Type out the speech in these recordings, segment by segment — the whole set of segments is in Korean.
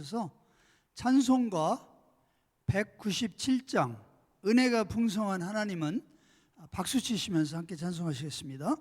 나오셔서 찬송가 197장 은혜가 풍성한 하나님은 박수 치시면서 함께 찬송하시겠습니다.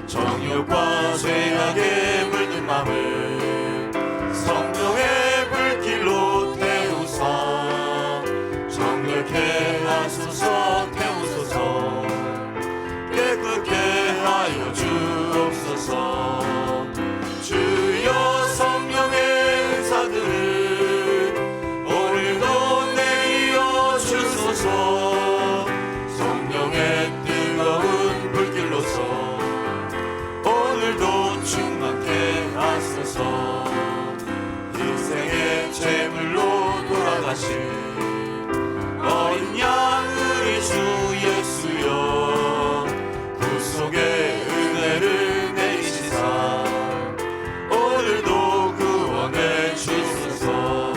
정욕과 죄악에 물든 맘을 성령의 불길로 태우사 정결케 하소서. 태우소서. 깨끗게 하여 주옵소서. 주여 성령의 은사들을 오늘도 내려 주소서. 성령의 뜨거운 불길로서 오늘도 충만케 하소서. 인생의 제물로 돌아가신 어린 양 우리 주 예수여, 구속의 은혜를 내리시사 오늘도 구원해 주소서.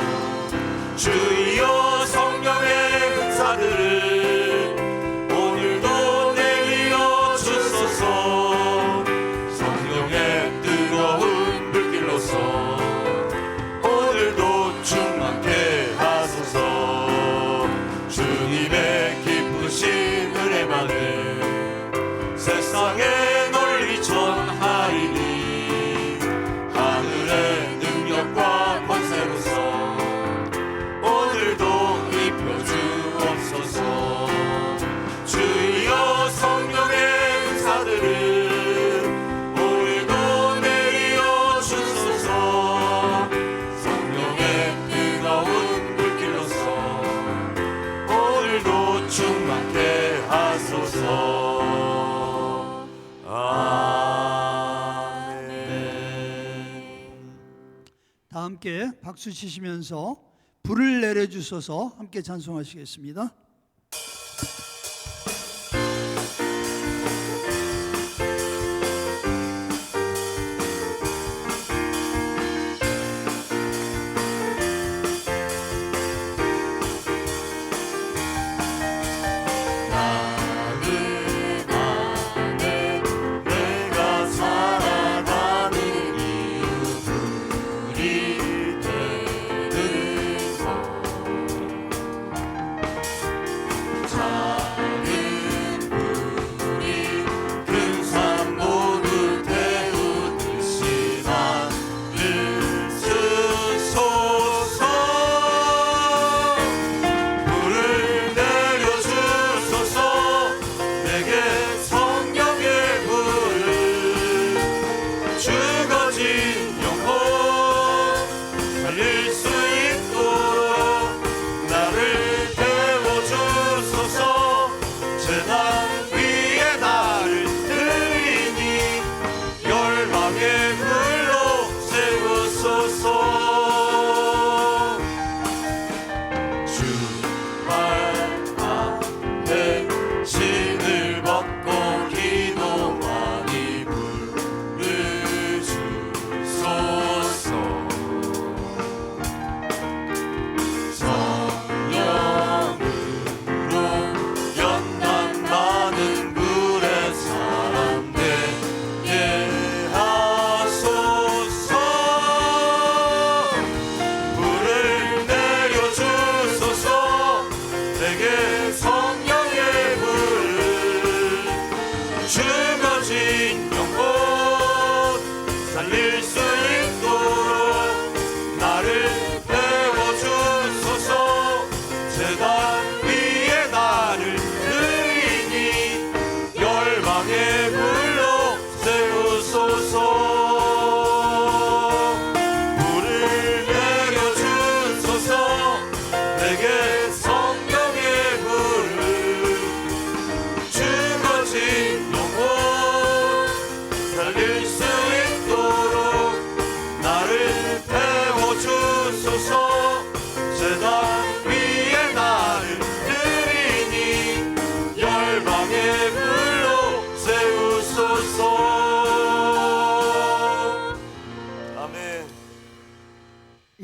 주여 성령의 은사들을 오늘도 내려 주소서. 성령의 뜨거운 불길로서 오늘도 충만케 하소서. 주님의 기쁘신 은혜만을 세상에 널리 전하리니 하늘의 능력과 권세로서 오늘도 입혀 주옵소서. 주여 성령의 은사들을 오늘도 내려 주소서. 성령의 뜨거운 불길로서 오늘도 충만케 하소서. 아멘. 다 함께 박수 치시면서 불을 내려주소서 함께 찬송하시겠습니다. 내가 살아가는 이유 불이 되는 것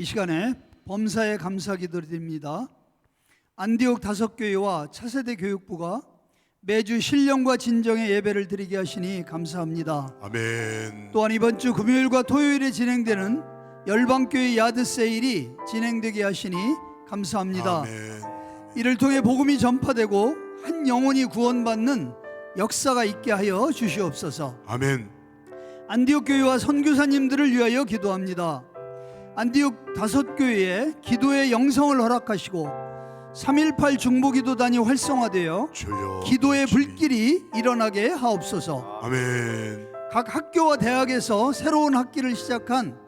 이 시간에 범사에 감사 기도드립니다. 안디옥 다섯교회와 차세대 교육부가 매주 신령과 진정의 예배를 드리게 하시니 감사합니다. 아멘. 또한 이번 주 금요일과 토요일에 진행되는 열방교회 야드 세일이 진행되게 하시니 감사합니다. 아멘. 이를 통해 복음이 전파되고 한 영혼이 구원받는 역사가 있게 하여 주시옵소서. 아멘. 안디옥 교회와 선교사님들을 위하여 기도합니다. 안디옥 다섯교회에 기도의 영성을 허락하시고 3.18 중보기도단이 활성화되어 주여. 기도의 불길이 일어나게 하옵소서. 아멘. 각 학교와 대학에서 새로운 학기를 시작한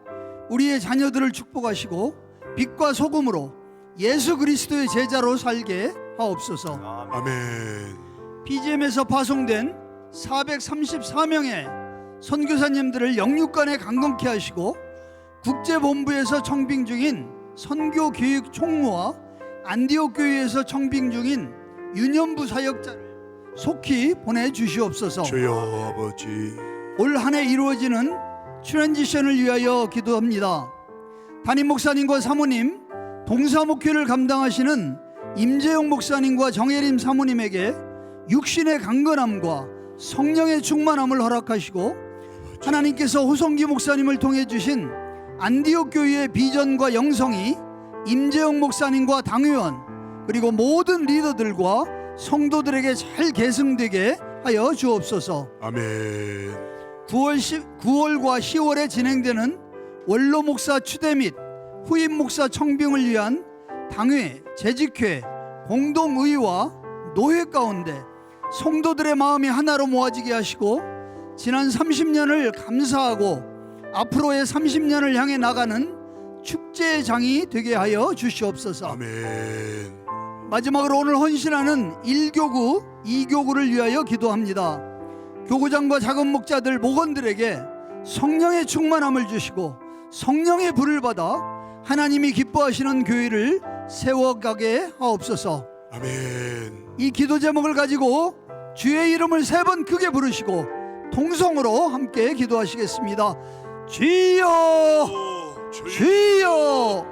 우리의 자녀들을 축복하시고 빛과 소금으로 예수 그리스도의 제자로 살게 하옵소서. 아멘. BGM에서 파송된 434명의 선교사님들을 영육간에 강건케 하시고 국제본부에서 청빙 중인 선교교육 총무와 안디옥 교회에서 청빙 중인 유년부 사역자를 속히 보내주시옵소서. 주여 아버지. 올 한 해 이루어지는 트랜지션을 위하여 기도합니다. 담임 목사님과 사모님, 동사목회를 감당하시는 임재용 목사님과 정혜림 사모님에게 육신의 강건함과 성령의 충만함을 허락하시고 하나님께서 호성기 목사님을 통해 주신 안디옥 교회의 비전과 영성이 임재용 목사님과 당회원 그리고 모든 리더들과 성도들에게 잘 계승되게 하여 주옵소서. 아멘. 9월과 10월에 진행되는 원로 목사 추대 및 후임 목사 청빙을 위한 당회, 재직회, 공동의와 노회 가운데 성도들의 마음이 하나로 모아지게 하시고 지난 30년을 감사하고 앞으로의 30년을 향해 나가는 축제의 장이 되게 하여 주시옵소서. 아멘. 마지막으로 오늘 헌신하는 1교구, 2교구를 위하여 기도합니다. 교구장과 작은 목자들, 목원들에게 성령의 충만함을 주시고 성령의 불을 받아 하나님이 기뻐하시는 교회를 세워가게 하옵소서. 아멘. 이 기도 제목을 가지고 주의 이름을 3번 크게 부르시고 통성으로 함께 기도하시겠습니다. 주여, 주여,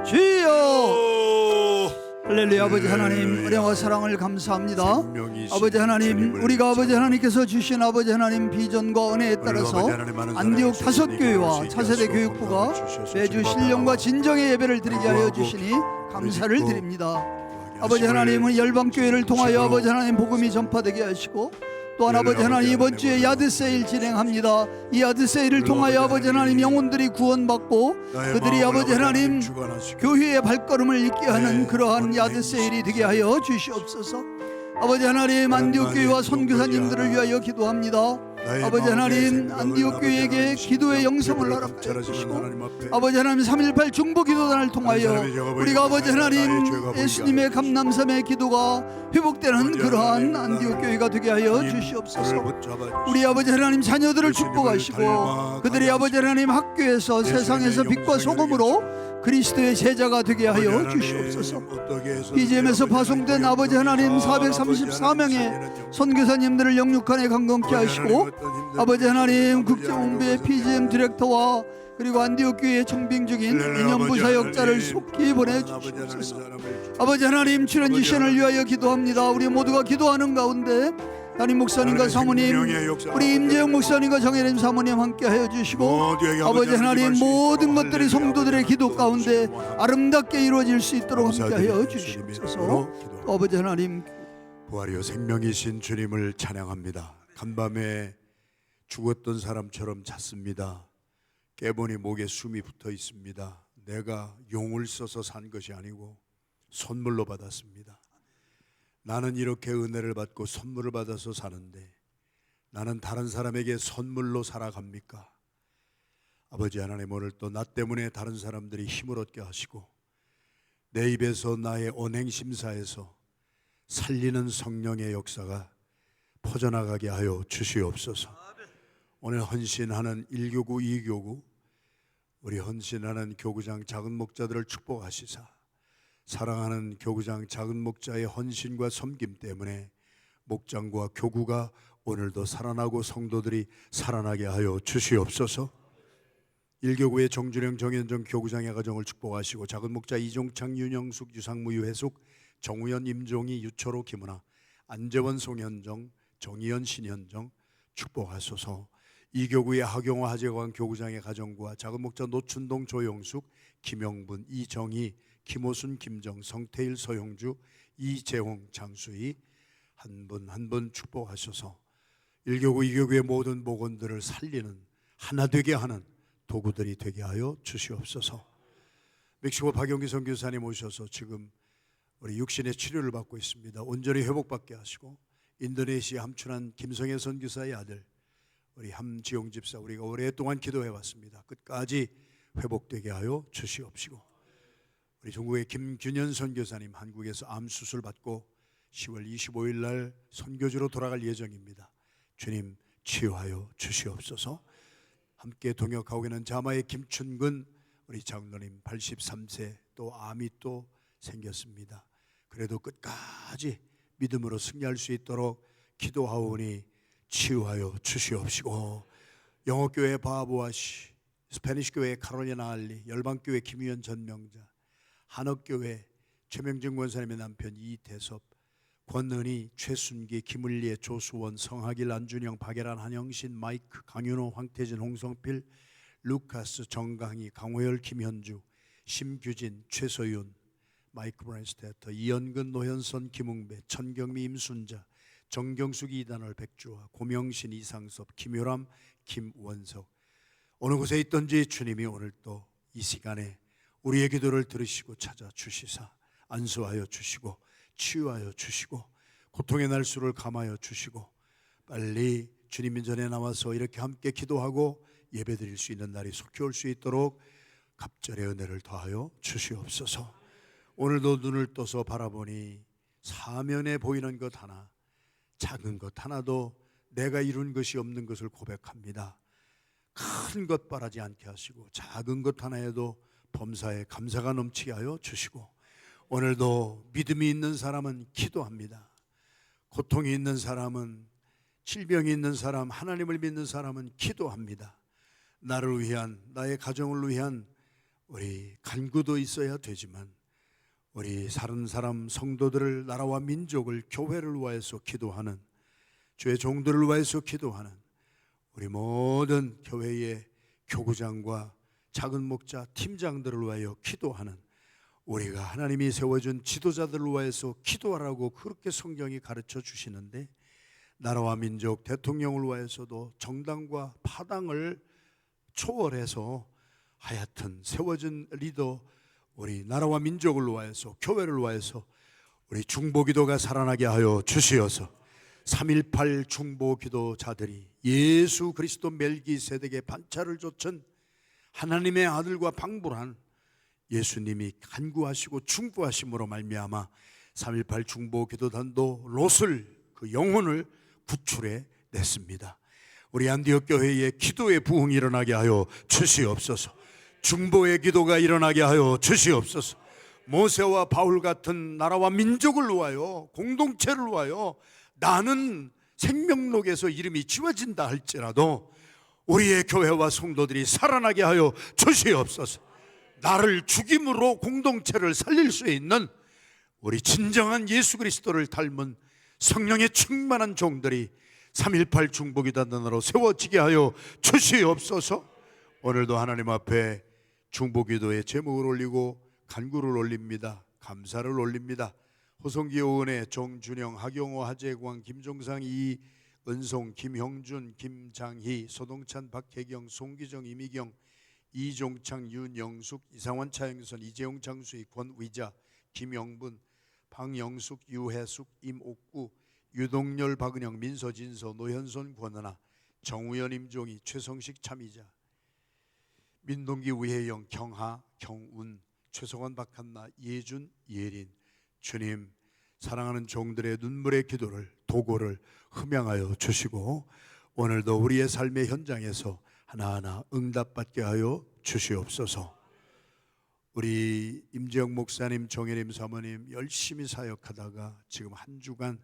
주여. 할렐루야. 아버지 하나님, 은혜와 사랑을 감사합니다. 아버지 하나님, 우리가 아버지 하나님께서 주신 아버지 하나님 비전과 은혜에 따라서 안디옥 다섯교회와 차세대 교육부가 매주 신령과 진정의 예배를 드리게 하여 주시니 감사를 드립니다. 아버지 하나님은 열방교회를 통하여 아버지 하나님 복음이 전파되게 하시고 또한 아버지 하나님 이번 주에 야드 세일 진행합니다. 이 야드 세일을 통하여 아버지 하나님 영혼들이 구원받고 그들이 아버지 하나님 교회의 발걸음을 잇게 하는 그러한 야드 세일이 되게 하여 주시옵소서. 아버지 하나님 안디옥 교회와 선교사님들을 위하여 기도합니다. 아버지 하나님 안디옥 교회에게 기도의 영성을 허락하여 주시고 아버지 하나님 3.18 중보기도단을 통하여 우리가 아버지 하나님 예수님의 감람삼의 기도가 회복되는 그러한 안디옥 교회가 되게 하여 주시옵소서. 우리 아버지 하나님 자녀들을 축복하시고 그들이 아버지 하나님 학교에서 세상에서 빛과 소금으로 그리스도의 제자가 되게 하여 주시옵소서. BGM에서 파송된 아버지 하나님 434명의 선교사님들을 영육간에 강건케 하시고 아버지 하나님 국제본부의 BGM 디렉터와 그리고 안디옥 교회에 청빙 중인 인연부 사역자를 속히 보내주시옵소서. 아버지 하나님 트랜지션을 위하여 기도합니다. 우리 모두가 기도하는 가운데 담임 목사님과 사모님, 우리 임재영 목사님과 정혜림 사모님 함께하여 주시고 아버지 하나님 모든 것들이 성도들의 기도 가운데 아름답게 이루어질 수 있도록 함께하여 주시옵소서. 아버지 하나님 부활이요 생명이신 주님을 찬양합니다. 간밤에 죽었던 사람처럼 잤습니다. 깨보니 목에 숨이 붙어 있습니다. 내가 용을 써서 산 것이 아니고 선물로 받았습니다. 나는 이렇게 은혜를 받고 선물을 받아서 사는데 나는 다른 사람에게 선물로 살아갑니까? 아버지 하나님 오늘 또 나 때문에 다른 사람들이 힘을 얻게 하시고 내 입에서 나의 언행심사에서 살리는 성령의 역사가 퍼져나가게 하여 주시옵소서. 오늘 헌신하는 1교구 2교구 우리 헌신하는 교구장 작은 목자들을 축복하시사 사랑하는 교구장 작은 목자의 헌신과 섬김 때문에 목장과 교구가 오늘도 살아나고 성도들이 살아나게 하여 주시옵소서. 일교구의 정준영 정현정 교구장의 가정을 축복하시고 작은 목자 이종창 윤영숙 유상무 유해숙 정우현 임종희 유철호 김은아 안재원 송현정 정희연 신현정 축복하소서. 이교구의 하경화 하재광 교구장의 가정과 작은 목자 노춘동 조영숙 김영분 이정희 김호순 김정 성태일 서용주 이재홍 장수희 한 분 한 분 축복하셔서 일교구 이교구의 모든 목원들을 살리는 하나 되게 하는 도구들이 되게 하여 주시옵소서. 멕시코 박용기 선교사님 오셔서 지금 우리 육신의 치료를 받고 있습니다. 온전히 회복받게 하시고 인도네시아 함춘한 김성애 선교사의 아들 우리 함지용 집사 우리가 오랫동안 기도해 왔습니다. 끝까지 회복되게 하여 주시옵시고 우리 중국의 김균현 선교사님 한국에서 암 수술 받고 10월 25일 날 선교지로 돌아갈 예정입니다. 주님 치유하여 주시옵소서. 함께 동역하고 있는 자마의 김춘근 우리 장로님 83세 또 암이 또 생겼습니다. 그래도 끝까지 믿음으로 승리할 수 있도록 기도하오니 치유하여 주시옵시고 영어교회 바보아씨 스페니쉬교회 카롤리나 알리 열방교회 김유현 전명자 한옥교회 최명진 권사님의 남편 이대섭 권은희 최순기 김을리의 조수원 성하길 안준영 박예란 한영신 마이크 강윤호 황태진 홍성필 루카스 정강희 강호열 김현주 심규진 최소윤 마이크 브랜스테터 이연근 노현선 김웅배 천경미 임순자 정경숙 이단월 백주화 고명신 이상섭 김효람 김원석 어느 곳에 있든지 주님이 오늘 또 이 시간에 우리의 기도를 들으시고 찾아주시사 안수하여 주시고 치유하여 주시고 고통의 날수를 감하여 주시고 빨리 주님 전에 나와서 이렇게 함께 기도하고 예배드릴 수 있는 날이 속히 올 수 있도록 갑절의 은혜를 더하여 주시옵소서. 오늘도 눈을 떠서 바라보니 사면에 보이는 것 하나 작은 것 하나도 내가 이룬 것이 없는 것을 고백합니다. 큰 것 바라지 않게 하시고 작은 것 하나에도 범사에 감사가 넘치게 하여 주시고 오늘도 믿음이 있는 사람은 기도합니다. 고통이 있는 사람은 질병이 있는 사람 하나님을 믿는 사람은 기도합니다. 나를 위한 나의 가정을 위한 우리 간구도 있어야 되지만 우리 다른 사람 성도들을 나라와 민족을 교회를 위해서 기도하는 주의 종들을 위해서 기도하는 우리 모든 교회의 교구장과 작은 목자 팀장들을 위하여 기도하는 우리가 하나님이 세워준 지도자들을 위해서 기도하라고 그렇게 성경이 가르쳐 주시는데 나라와 민족 대통령을 위해서도 정당과 파당을 초월해서 하여튼 세워진 리더 우리 나라와 민족을 위해서 교회를 위해서 우리 중보기도가 살아나게 하여 주시어서 3.18 중보기도자들이 예수 그리스도 멜기세덱의 반차를 좇은 하나님의 아들과 방불한 예수님이 간구하시고 중보하심으로 말미암아 3.18 중보기도단도 롯을 그 영혼을 구출해 냈습니다. 우리 안디옥 교회의 기도의 부흥이 일어나게 하여 주시옵소서. 중보의 기도가 일어나게 하여 주시옵소서. 모세와 바울 같은 나라와 민족을 위하여 공동체를 위하여 나는 생명록에서 이름이 지워진다 할지라도 우리의 교회와 성도들이 살아나게 하여 주시옵소서. 나를 죽임으로 공동체를 살릴 수 있는 우리 진정한 예수 그리스도를 닮은 성령의 충만한 종들이 3.18 중보기도단으로 세워지게 하여 주시옵소서. 오늘도 하나님 앞에 중보기도의 제목을 올리고 간구를 올립니다. 감사를 올립니다. 호성기 의원의 정준영, 하경호, 하재광, 김종상, 이은송, 김형준, 김장희, 소동찬, 박혜경, 송기정, 이미경, 이종창, 윤영숙, 이상원, 차영선, 이재용, 장수희, 권의자, 김영분, 방영숙, 유혜숙, 임옥구, 유동열, 박은영, 민서진서, 노현손, 권은아, 정우현, 임종희, 최성식, 참이자, 민동기, 우혜영, 경하, 경운, 최성원, 박한나, 예준, 예린. 주님 사랑하는 종들의 눈물의 기도를 도고를 흠양하여 주시고 오늘도 우리의 삶의 현장에서 하나하나 응답받게 하여 주시옵소서. 우리 임재영 목사님, 정혜림 사모님 열심히 사역하다가 지금 한 주간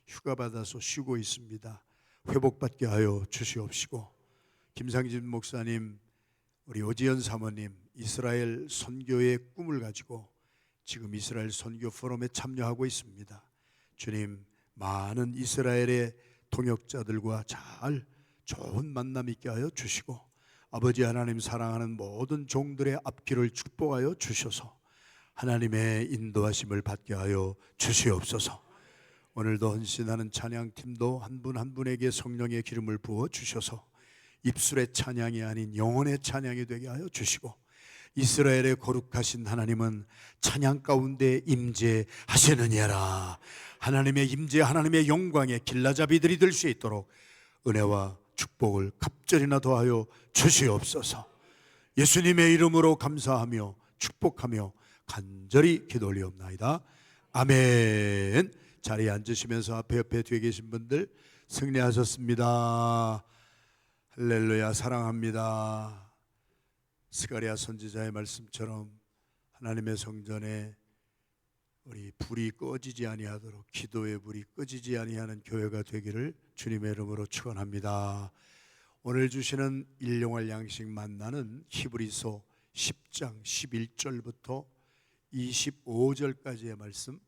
휴가 받아서 쉬고 있습니다. 회복받게 하여 주시옵시고 김상진 목사님 우리 오지연 사모님 이스라엘 선교의 꿈을 가지고 지금 이스라엘 선교 포럼에 참여하고 있습니다. 주님, 많은 이스라엘의 통역자들과 잘 좋은 만남 있게 하여 주시고, 아버지 하나님 사랑하는 모든 종들의 앞길을 축복하여 주셔서 하나님의 인도하심을 받게 하여 주시옵소서. 오늘도 헌신하는 찬양팀도 한 분 한 분에게 성령의 기름을 부어 주셔서 입술의 찬양이 아닌 영혼의 찬양이 되게 하여 주시고, 이스라엘의 거룩하신 하나님은 찬양 가운데 임재하시느니라. 하나님의 임재, 하나님의 영광의 길라잡이들이 될 수 있도록 은혜와 축복을 갑절이나 더하여 주시옵소서. 예수님의 이름으로 감사하며 축복하며 간절히 기도 올리옵나이다. 아멘. 자리에 앉으시면서 앞에 옆에 뒤에 계신 분들 승리하셨습니다. 할렐루야. 사랑합니다. 스가랴 선지자의 말씀처럼 하나님의 성전에 우리 불이 꺼지지 아니하도록, 기도의 불이 꺼지지 아니하는 교회가 되기를 주님의 이름으로 축원합니다. 오늘 주시는 일용할 양식 만나는 히브리서 10장 11절부터 25절까지의 말씀,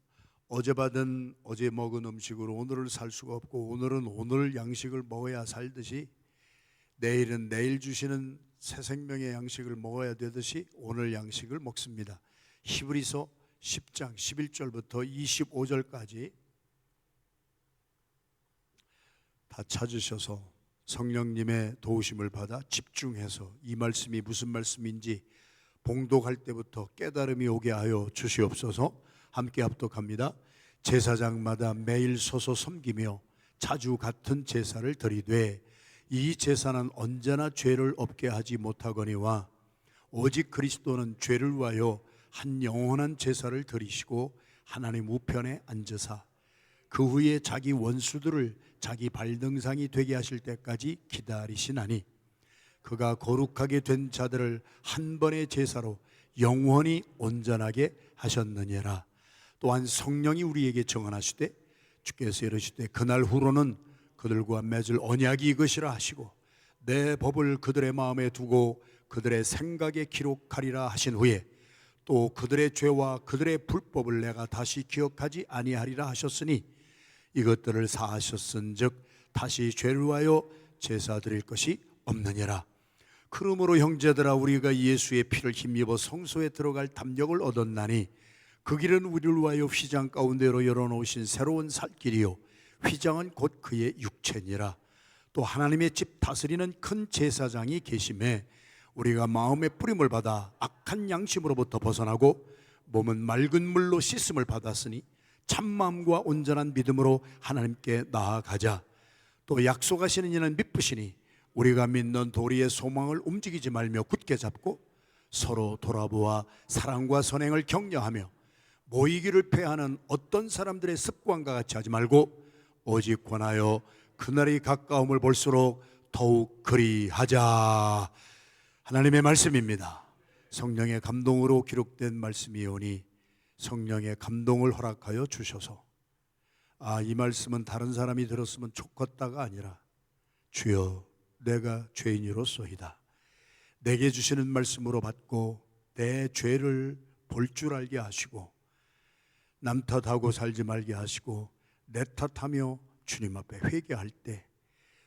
어제 먹은 음식으로 오늘을 살 수가 없고 오늘은 오늘 양식을 먹어야 살듯이 내일은 내일 주시는 새 생명의 양식을 먹어야 되듯이 오늘 양식을 먹습니다. 히브리서 10장 11절부터 25절까지 다 찾으셔서 성령님의 도우심을 받아 집중해서 이 말씀이 무슨 말씀인지 봉독할 때부터 깨달음이 오게 하여 주시옵소서. 함께 합독합니다. 제사장마다 매일 서서 섬기며 자주 같은 제사를 드리되 이 제사는 언제나 죄를 없게 하지 못하거니와 오직 그리스도는 죄를 위하여 한 영원한 제사를 드리시고 하나님 우편에 앉으사 그 후에 자기 원수들을 자기 발등상이 되게 하실 때까지 기다리시나니 그가 거룩하게 된 자들을 한 번의 제사로 영원히 온전하게 하셨느니라. 또한 성령이 우리에게 정언하시되 주께서 이르시되 그날 후로는 그들과 맺을 언약이 이것이라 하시고 내 법을 그들의 마음에 두고 그들의 생각에 기록하리라 하신 후에 또 그들의 죄와 그들의 불법을 내가 다시 기억하지 아니하리라 하셨으니 이것들을 사하셨은즉 다시 죄를 위하여 제사 드릴 것이 없느니라. 그러므로 형제들아 우리가 예수의 피를 힘입어 성소에 들어갈 담력을 얻었나니 그 길은 우리를 위하여 휘장 가운데로 열어놓으신 새로운 살길이요 휘장은 곧 그의 육체니라. 또 하나님의 집 다스리는 큰 제사장이 계심에 우리가 마음의 뿌림을 받아 악한 양심으로부터 벗어나고 몸은 맑은 물로 씻음을 받았으니 참마음과 온전한 믿음으로 하나님께 나아가자. 또 약속하시는 이는 믿으시니 우리가 믿는 도리의 소망을 움직이지 말며 굳게 잡고 서로 돌아보아 사랑과 선행을 격려하며 모이기를 패하는 어떤 사람들의 습관과 같이 하지 말고 오직 권하여 그날이 가까움을 볼수록 더욱 그리하자. 하나님의 말씀입니다. 성령의 감동으로 기록된 말씀이오니 성령의 감동을 허락하여 주셔서 이 말씀은 다른 사람이 들었으면 좋겠다가 아니라 주여 내가 죄인이로소이다. 내게 주시는 말씀으로 받고 내 죄를 볼 줄 알게 하시고 남 탓하고 살지 말게 하시고 내 탓하며 주님 앞에 회개할 때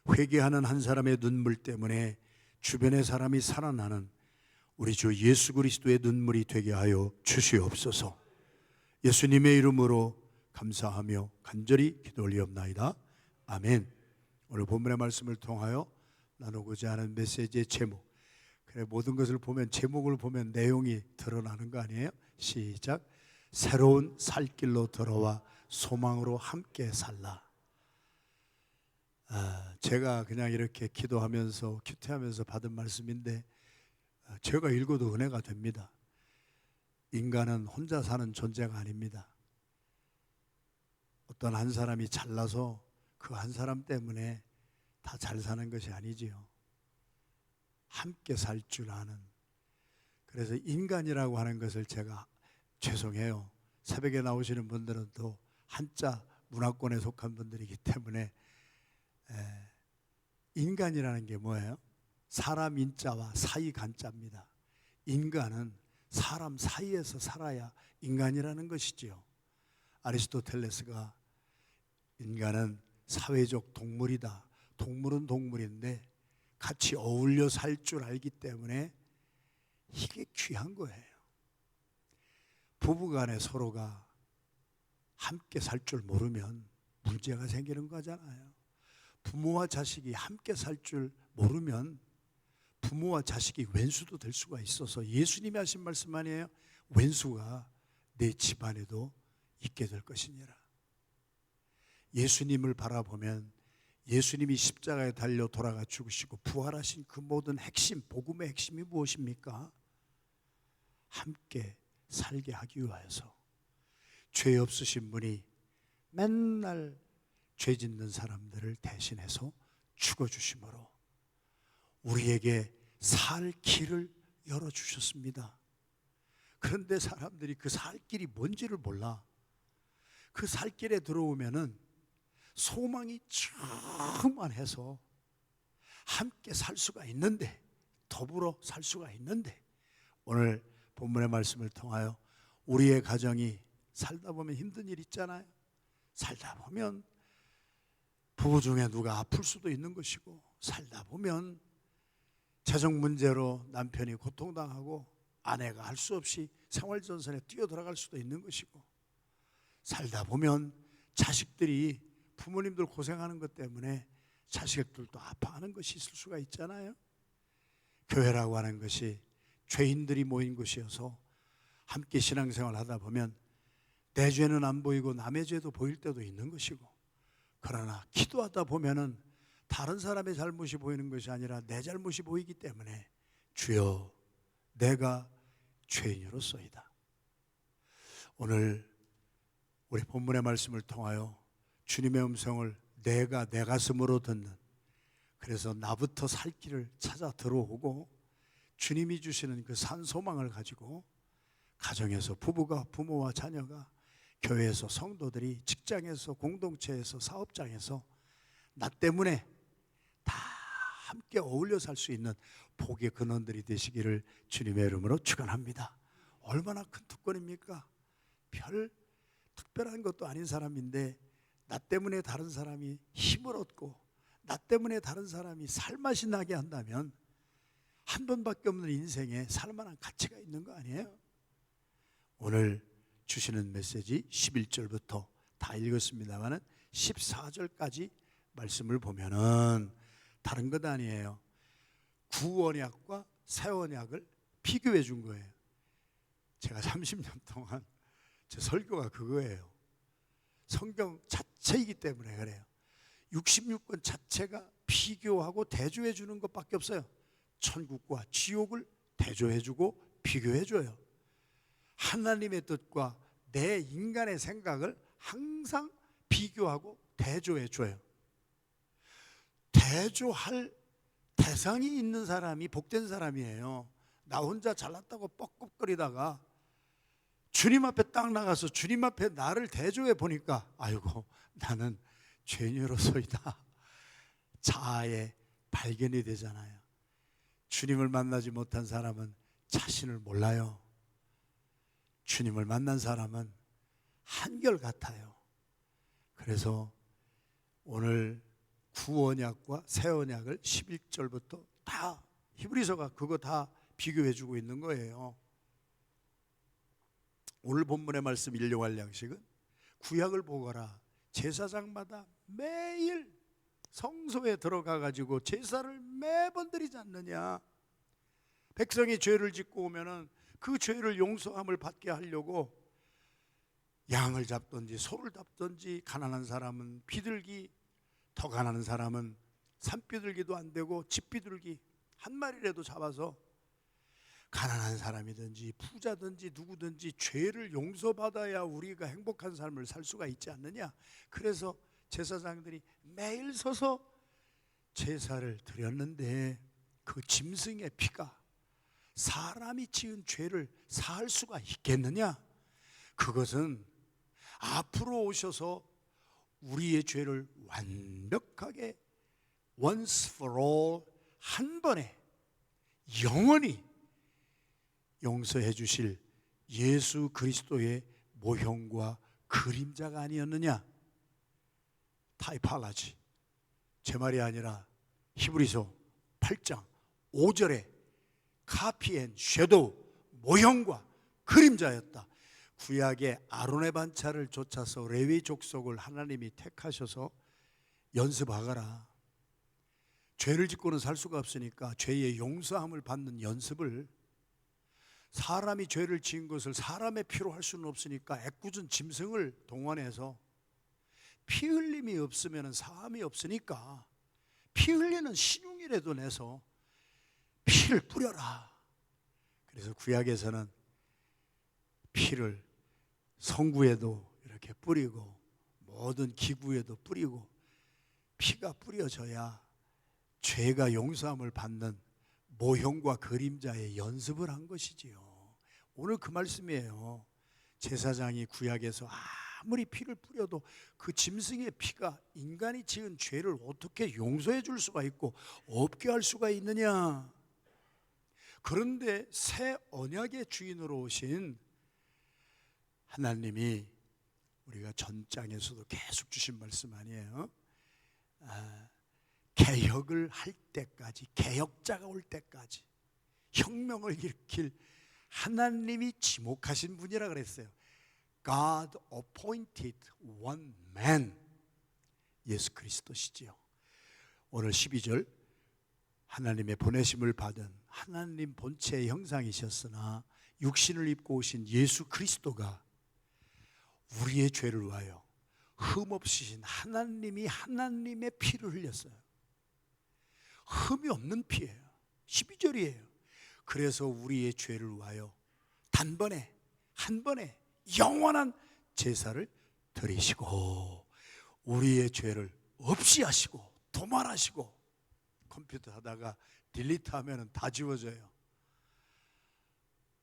회개하는 한 사람의 눈물 때문에 주변의 사람이 살아나는 우리 주 예수 그리스도의 눈물이 되게 하여 주시옵소서. 예수님의 이름으로 감사하며 간절히 기도 올리옵나이다. 아멘. 오늘 본문의 말씀을 통하여 나누고자 하는 메시지의 제목, 그래 모든 것을 보면 제목을 보면 내용이 드러나는 거 아니에요? 시작. 새로운 살길로 들어와 소망으로 함께 살라. 제가 그냥 이렇게 기도하면서 큐티하면서 받은 말씀인데 제가 읽어도 은혜가 됩니다. 인간은 혼자 사는 존재가 아닙니다. 어떤 한 사람이 잘나서 그 한 사람 때문에 다 잘 사는 것이 아니지요. 함께 살 줄 아는. 그래서 인간이라고 하는 것을 제가 죄송해요. 새벽에 나오시는 분들은 또 한자 문화권에 속한 분들이기 때문에 인간이라는 게 뭐예요? 사람 인자와 사이 간자입니다. 인간은 사람 사이에서 살아야 인간이라는 것이지요. 아리스토텔레스가 인간은 사회적 동물이다. 동물은 동물인데 같이 어울려 살 줄 알기 때문에 이게 귀한 거예요. 부부간에 서로가 함께 살 줄 모르면 문제가 생기는 거잖아요. 부모와 자식이 함께 살 줄 모르면 부모와 자식이 왼수도 될 수가 있어서 예수님이 하신 말씀 아니에요? 왼수가 내 집안에도 있게 될 것이니라. 예수님을 바라보면 예수님이 십자가에 달려 돌아가 죽으시고 부활하신 그 모든 핵심, 복음의 핵심이 무엇입니까? 함께 살게 하기 위하여서 죄 없으신 분이 맨날 죄 짓는 사람들을 대신해서 죽어주심으로 우리에게 살 길을 열어주셨습니다. 그런데 사람들이 그 살 길이 뭔지를 몰라. 그 살 길에 들어오면은 소망이 충만해서 함께 살 수가 있는데, 더불어 살 수가 있는데, 오늘 본문의 말씀을 통하여 우리의 가정이 살다 보면 힘든 일 있잖아요. 살다 보면 부부 중에 누가 아플 수도 있는 것이고, 살다 보면 재정 문제로 남편이 고통당하고 아내가 할 수 없이 생활전선에 뛰어들어갈 수도 있는 것이고, 살다 보면 자식들이 부모님들 고생하는 것 때문에 자식들도 아파하는 것이 있을 수가 있잖아요. 교회라고 하는 것이 죄인들이 모인 곳이어서 함께 신앙생활 하다 보면 내 죄는 안 보이고 남의 죄도 보일 때도 있는 것이고, 그러나 기도하다 보면은 다른 사람의 잘못이 보이는 것이 아니라 내 잘못이 보이기 때문에 주여 내가 죄인으로소이다. 오늘 우리 본문의 말씀을 통하여 주님의 음성을 내가 내 가슴으로 듣는, 그래서 나부터 살 길을 찾아 들어오고 주님이 주시는 그 산 소망을 가지고 가정에서 부부가, 부모와 자녀가, 교회에서 성도들이, 직장에서, 공동체에서, 사업장에서 나 때문에 다 함께 어울려 살 수 있는 복의 근원들이 되시기를 주님의 이름으로 축원합니다. 얼마나 큰 특권입니까? 별 특별한 것도 아닌 사람인데 나 때문에 다른 사람이 힘을 얻고 나 때문에 다른 사람이 살맛이 나게 한다면 한 번밖에 없는 인생에 살만한 가치가 있는 거 아니에요? 오늘 주시는 메시지 11절부터 다 읽었습니다만 14절까지 말씀을 보면은 다른 것 아니에요. 구언약과 새언약을 비교해 준 거예요. 제가 30년 동안 제 설교가 그거예요. 성경 자체이기 때문에 그래요. 66권 자체가 비교하고 대조해 주는 것밖에 없어요. 천국과 지옥을 대조해 주고 비교해 줘요. 하나님의 뜻과 내 인간의 생각을 항상 비교하고 대조해 줘요. 대조할 대상이 있는 사람이 복된 사람이에요. 나 혼자 잘났다고 뻑뻑거리다가 주님 앞에 딱 나가서 주님 앞에 나를 대조해 보니까 아이고 나는 죄인으로서이다. 자아의 발견이 되잖아요. 주님을 만나지 못한 사람은 자신을 몰라요. 주님을 만난 사람은 한결같아요. 그래서 오늘 구언약과 새언약을 11절부터 다 히브리서가 그거 다 비교해 주고 있는 거예요. 오늘 본문의 말씀 일용할 양식은 구약을 보거라. 제사장마다 매일 성소에 들어가 가지고 제사를 매번 드리지 않느냐. 백성이 죄를 짓고 오면은 그 죄를 용서함을 받게 하려고 양을 잡든지 소를 잡든지, 가난한 사람은 비둘기, 더 가난한 사람은 산비둘기도 안 되고 집비둘기 한 마리라도 잡아서 가난한 사람이든지 부자든지 누구든지 죄를 용서받아야 우리가 행복한 삶을 살 수가 있지 않느냐. 그래서 제사장들이 매일 서서 제사를 드렸는데 그 짐승의 피가 사람이 지은 죄를 사할 수가 있겠느냐. 그것은 앞으로 오셔서 우리의 죄를 완벽하게 once for all 한 번에 영원히 용서해 주실 예수 그리스도의 모형과 그림자가 아니었느냐? 타이팔라지, 제 말이 아니라 히브리서 8장 5절에 카피 앤 섀도우, 모형과 그림자였다. 구약의 아론의 반차를 쫓아서 레위 족속을 하나님이 택하셔서 연습하거라. 죄를 짓고는 살 수가 없으니까 죄의 용서함을 받는 연습을, 사람이 죄를 지은 것을 사람의 피로 할 수는 없으니까 애꿎은 짐승을 동원해서, 피 흘림이 없으면 사함이 없으니까 피 흘리는 신용이라도 내서 피를 뿌려라. 그래서 구약에서는 피를 성구에도 이렇게 뿌리고 모든 기구에도 뿌리고, 피가 뿌려져야 죄가 용서함을 받는 모형과 그림자의 연습을 한 것이지요. 오늘 그 말씀이에요. 제사장이 구약에서 아무리 피를 뿌려도 그 짐승의 피가 인간이 지은 죄를 어떻게 용서해 줄 수가 있고 없게 할 수가 있느냐. 그런데 새 언약의 주인으로 오신 하나님이, 우리가 전장에서도 계속 주신 말씀 아니에요? 개혁을 할 때까지, 개혁자가 올 때까지 혁명을 일으킬 하나님이 지목하신 분이라 그랬어요. God appointed one man, 예수 그리스도시지요. 오늘 12절, 하나님의 보내심을 받은 하나님 본체의 형상이셨으나 육신을 입고 오신 예수 그리스도가 우리의 죄를 위하여 흠없으신 하나님이 하나님의 피를 흘렸어요. 흠이 없는 피예요. 12절이에요. 그래서 우리의 죄를 위하여 단번에, 한 번에 영원한 제사를 드리시고 우리의 죄를 없이 하시고 도말하시고, 컴퓨터 하다가 딜리트 하면 다 지워져요.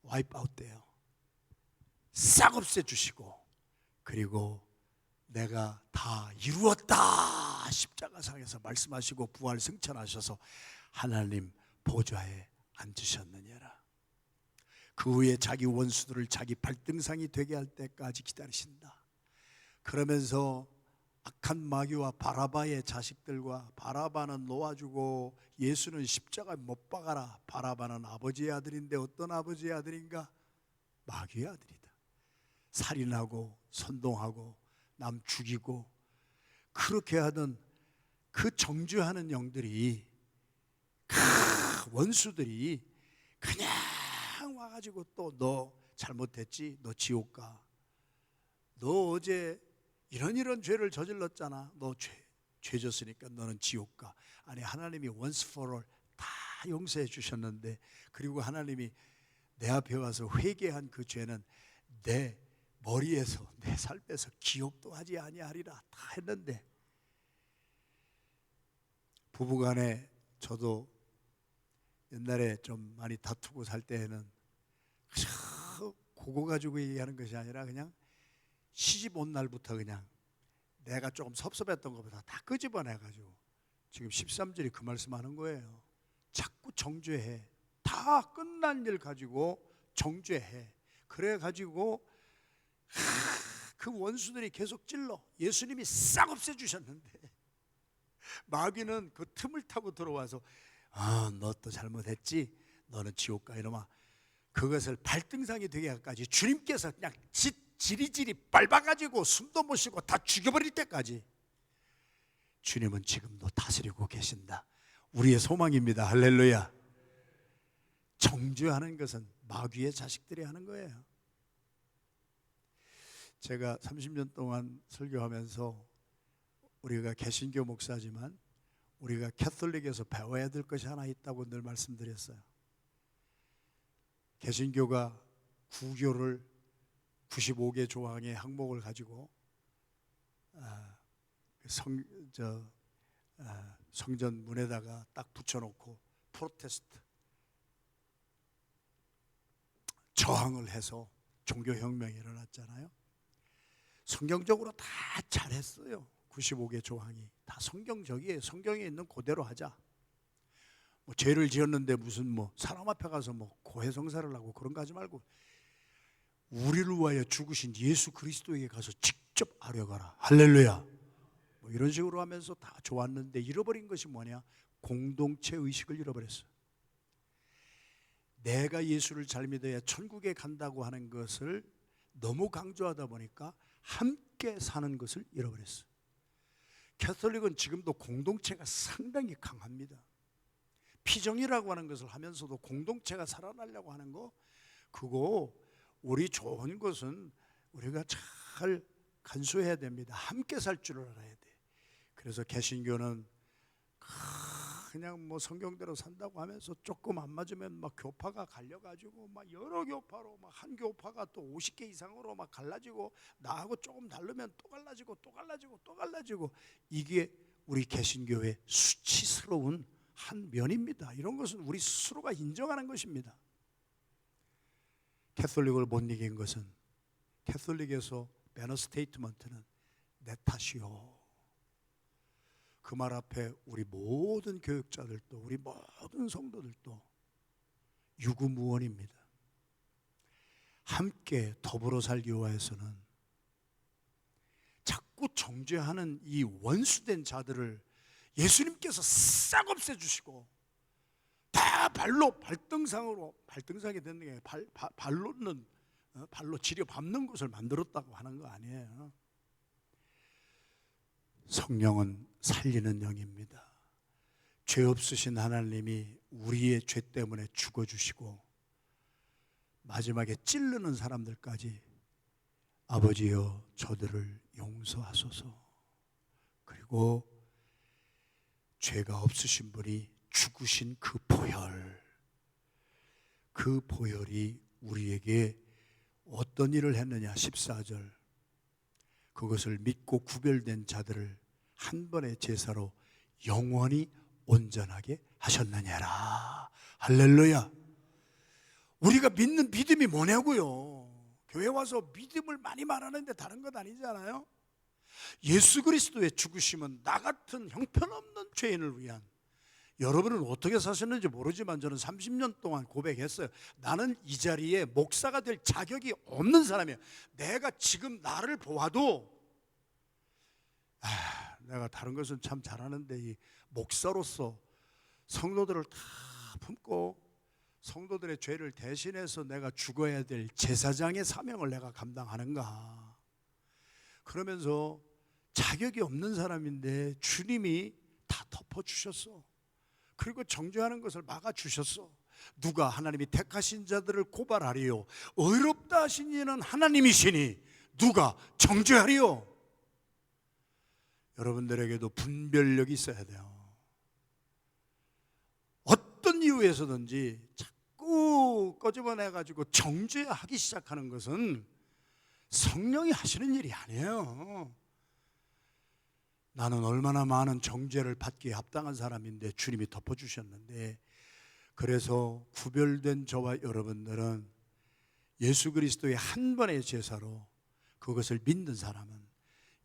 와이프 아웃 돼요. 싹 없애주시고, 그리고 내가 다 이루었다 십자가상에서 말씀하시고 부활 승천하셔서 하나님 보좌에 앉으셨느니라. 그 후에 자기 원수들을 자기 발등상이 되게 할 때까지 기다리신다. 그러면서 악한 마귀와 바라바의 자식들과, 바라바는 놓아주고 예수는 십자가에 못 박아라. 바라바는 아버지의 아들인데 어떤 아버지의 아들인가? 마귀의 아들이다. 살인하고 선동하고 남 죽이고 그렇게 하던 그 정죄하는 영들이, 원수들이 그냥 와가지고 또 너 잘못했지? 너 지옥 가. 너 어제 이런 죄를 저질렀잖아. 너 죄 졌으니까 너는 지옥 가. 아니, 하나님이 once for all 다 용서해 주셨는데, 그리고 하나님이 내 앞에 와서 회개한 그 죄는 내 머리에서, 내 삶에서 기억도 하지 아니하리라 다 했는데, 부부간에 저도 옛날에 좀 많이 다투고 살 때에는 그거 가지고 얘기하는 것이 아니라 그냥 시집 온 날부터 그냥 내가 조금 섭섭했던 것보다 다 끄집어내가지고 지금 13절이 그 말씀하는 거예요. 자꾸 정죄해. 다 끝난 일 가지고 정죄해. 그래가지고 그 원수들이 계속 찔러. 예수님이 싹 없애주셨는데 마귀는 그 틈을 타고 들어와서 너 또 잘못했지? 너는 지옥 가. 이놈아. 그것을 발등상이 되게 하기까지 주님께서 그냥 지리지리 밟아가지고 숨도 못 쉬고 다 죽여버릴 때까지 주님은 지금도 다스리고 계신다. 우리의 소망입니다. 할렐루야. 정죄하는 것은 마귀의 자식들이 하는 거예요. 제가 30년 동안 설교하면서, 우리가 개신교 목사지만 우리가 캐톨릭에서 배워야 될 것이 하나 있다고 늘 말씀드렸어요. 개신교가 구교를 95개 조항의 항목을 가지고 성전 문에다가 딱 붙여놓고 프로테스트 저항을 해서 종교혁명이 일어났잖아요. 성경적으로 다 잘했어요. 95개 조항이 다 성경적이에요. 성경에 있는 그대로 하자. 뭐 죄를 지었는데 무슨 뭐 사람 앞에 가서 뭐 고해성사를 하고 그런 거 하지 말고 우리를 위하여 죽으신 예수 그리스도에게 가서 직접 아뢰가라. 할렐루야. 뭐 이런 식으로 하면서 다 좋았는데 잃어버린 것이 뭐냐? 공동체 의식을 잃어버렸어. 내가 예수를 잘 믿어야 천국에 간다고 하는 것을 너무 강조하다 보니까 함께 사는 것을 잃어버렸어. 캐톨릭은 지금도 공동체가 상당히 강합니다. 피정이라고 하는 것을 하면서도 공동체가 살아나려고 하는 거, 그거 우리 좋은 것은 우리가 잘 간수해야 됩니다. 함께 살 줄을 알아야 돼. 그래서 개신교는 그냥 뭐 성경대로 산다고 하면서 조금 안 맞으면 막 교파가 갈려가지고 막 여러 교파로 막 한 교파가 또 50개 이상으로 막 갈라지고, 나하고 조금 다르면 또 갈라지고 또 갈라지고 또 갈라지고, 이게 우리 개신교의 수치스러운 한 면입니다. 이런 것은 우리 스스로가 인정하는 것입니다. 캐톨릭을 못 이긴 것은, 캐톨릭에서 배너 스테이트먼트는 내 탓이요. 그 말 앞에 우리 모든 교육자들도, 우리 모든 성도들도 유구무원입니다. 함께 더불어 살기 위해서는 자꾸 정죄하는 이 원수된 자들을 예수님께서 싹 없애주시고, 다 발로 발등상으로, 발등상이 되는 게 발로는 발로 지려 밟는 곳을 만들었다고 하는 거 아니에요. 성령은 살리는 영입니다. 죄 없으신 하나님이 우리의 죄 때문에 죽어주시고 마지막에 찌르는 사람들까지 아버지여 저들을 용서하소서, 그리고 죄가 없으신 분이 죽으신 그 보혈, 그 보혈이 우리에게 어떤 일을 했느냐. 14절, 그것을 믿고 구별된 자들을 한 번의 제사로 영원히 온전하게 하셨느냐라. 할렐루야. 우리가 믿는 믿음이 뭐냐고요. 교회 와서 믿음을 많이 말하는데 다른 것 아니잖아요. 예수 그리스도의 죽으심은 나 같은 형편없는 죄인을 위한, 여러분은 어떻게 사셨는지 모르지만 저는 30년 동안 고백했어요. 나는 이 자리에 목사가 될 자격이 없는 사람이에요. 내가 지금 나를 보아도 내가 다른 것은 참 잘하는데 이 목사로서 성도들을 다 품고 성도들의 죄를 대신해서 내가 죽어야 될 제사장의 사명을 내가 감당하는가. 그러면서 자격이 없는 사람인데 주님이 다 덮어주셨어. 그리고 정죄하는 것을 막아주셨어. 누가 하나님이 택하신 자들을 고발하리요, 의롭다 하신 이는 하나님이시니 누가 정죄하리요. 여러분들에게도 분별력이 있어야 돼요. 어떤 이유에서든지 자꾸 꺼집어내가지고 정죄하기 시작하는 것은 성령이 하시는 일이 아니에요. 나는 얼마나 많은 정죄를 받기에 합당한 사람인데 주님이 덮어주셨는데, 그래서 구별된 저와 여러분들은 예수 그리스도의 한 번의 제사로 그것을 믿는 사람은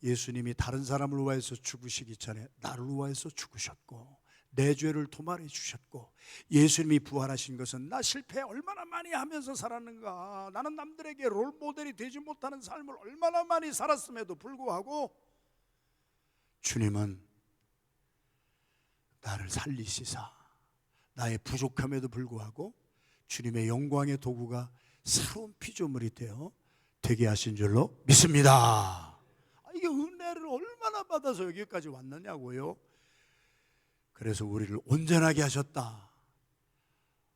예수님이 다른 사람을 위하여서 죽으시기 전에 나를 위하여서 죽으셨고 내 죄를 도말해 주셨고, 예수님이 부활하신 것은 나 실패 얼마나 많이 하면서 살았는가, 나는 남들에게 롤모델이 되지 못하는 삶을 얼마나 많이 살았음에도 불구하고 주님은 나를 살리시사 나의 부족함에도 불구하고 주님의 영광의 도구가 새로운 피조물이 되게 하신 줄로 믿습니다. 이게 은혜를 얼마나 받아서 여기까지 왔느냐고요. 그래서 우리를 온전하게 하셨다,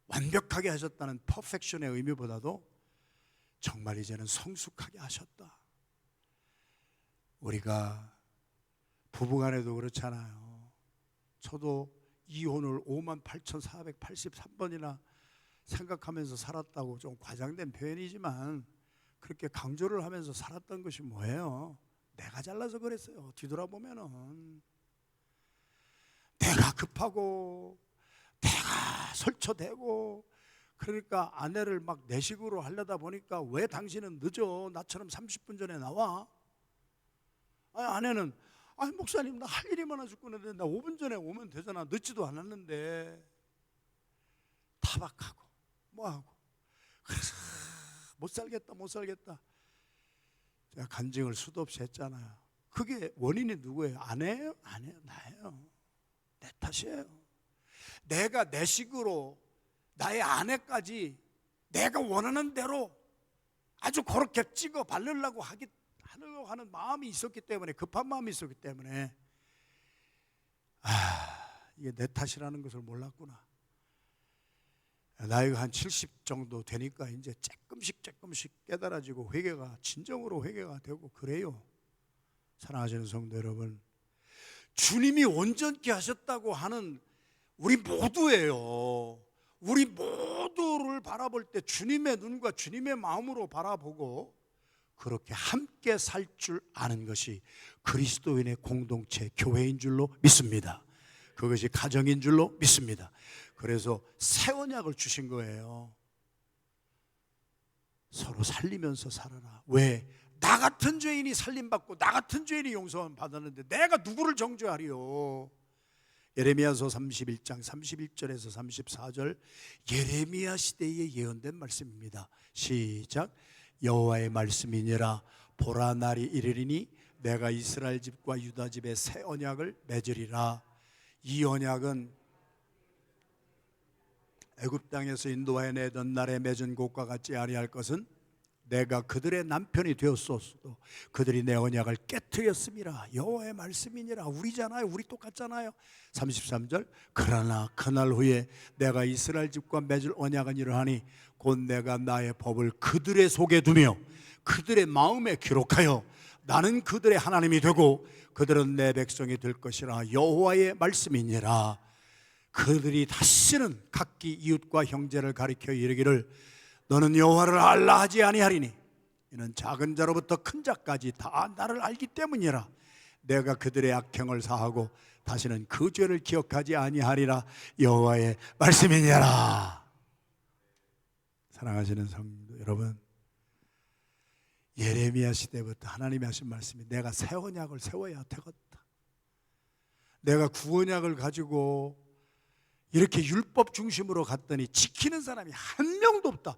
완벽하게 하셨다는 퍼펙션의 의미보다도 정말 이제는 성숙하게 하셨다. 우리가 부부간에도 그렇잖아요. 저도 이혼을 58,483번이나 생각하면서 살았다고 좀 과장된 표현이지만 그렇게 강조를 하면서 살았던 것이 뭐예요? 내가 잘나서 그랬어요. 뒤돌아보면은 내가 급하고 내가 설쳐대고, 그러니까 아내를 막 내 식으로 하려다 보니까 왜 당신은 늦어? 나처럼 30분 전에 나와? 아니, 아내는 아니 목사님 나 할 일이 많아 죽겠는데 나 5분 전에 오면 되잖아. 늦지도 않았는데. 타박하고 뭐하고, 그래서 못 살겠다 제가 간증을 수도 없이 했잖아요. 그게 원인이 누구예요? 아내예요? 아니에요, 나예요. 내 탓이에요. 내가 내 식으로 나의 아내까지 내가 원하는 대로 아주 그렇게 찍어 바르려고 하는 마음이 있었기 때문에, 급한 마음이 있었기 때문에 이게 내 탓이라는 것을 몰랐구나. 나이가 한 70 정도 되니까 이제 조금씩 깨달아지고 진정으로 회개가 되고 그래요. 사랑하시는 성도 여러분, 주님이 온전케 하셨다고 하는 우리 모두예요. 우리 모두를 바라볼 때 주님의 눈과 주님의 마음으로 바라보고 그렇게 함께 살 줄 아는 것이 그리스도인의 공동체, 교회인 줄로 믿습니다. 그것이 가정인 줄로 믿습니다. 그래서 새 언약을 주신 거예요. 서로 살리면서 살아라. 왜? 나 같은 죄인이 살림받고 나 같은 죄인이 용서함 받았는데 내가 누구를 정죄하리요? 예레미야서 31장 31절에서 34절, 예레미야 시대에 예언된 말씀입니다. 시작. 여호와의 말씀이니라. 보라, 날이 이르리니 내가 이스라엘 집과 유다 집에 새 언약을 맺으리라. 이 언약은 애굽 땅에서 인도하여 내던 날에 맺은 곳과 같지 아니할 것은 내가 그들의 남편이 되었소서도 그들이 내 언약을 깨뜨렸음이라. 여호와의 말씀이니라. 우리잖아요. 우리 똑같잖아요. 33절, 그러나 그날 후에 내가 이스라엘 집과 맺을 언약은 이러하니 곧 내가 나의 법을 그들의 속에 두며 그들의 마음에 기록하여 나는 그들의 하나님이 되고 그들은 내 백성이 될 것이라. 여호와의 말씀이니라. 그들이 다시는 각기 이웃과 형제를 가리켜 이르기를 너는 여호와를 알라 하지 아니하리니 이는 작은 자로부터 큰 자까지 다 나를 알기 때문이라. 내가 그들의 악행을 사하고 다시는 그 죄를 기억하지 아니하리라. 여호와의 말씀이니라. 사랑하시는 성도 여러분, 예레미야 시대부터 하나님이 하신 말씀이 내가 새 언약을 세워야 되겠다. 내가 구언약을 가지고 이렇게 율법 중심으로 갔더니 지키는 사람이 한 명도 없다.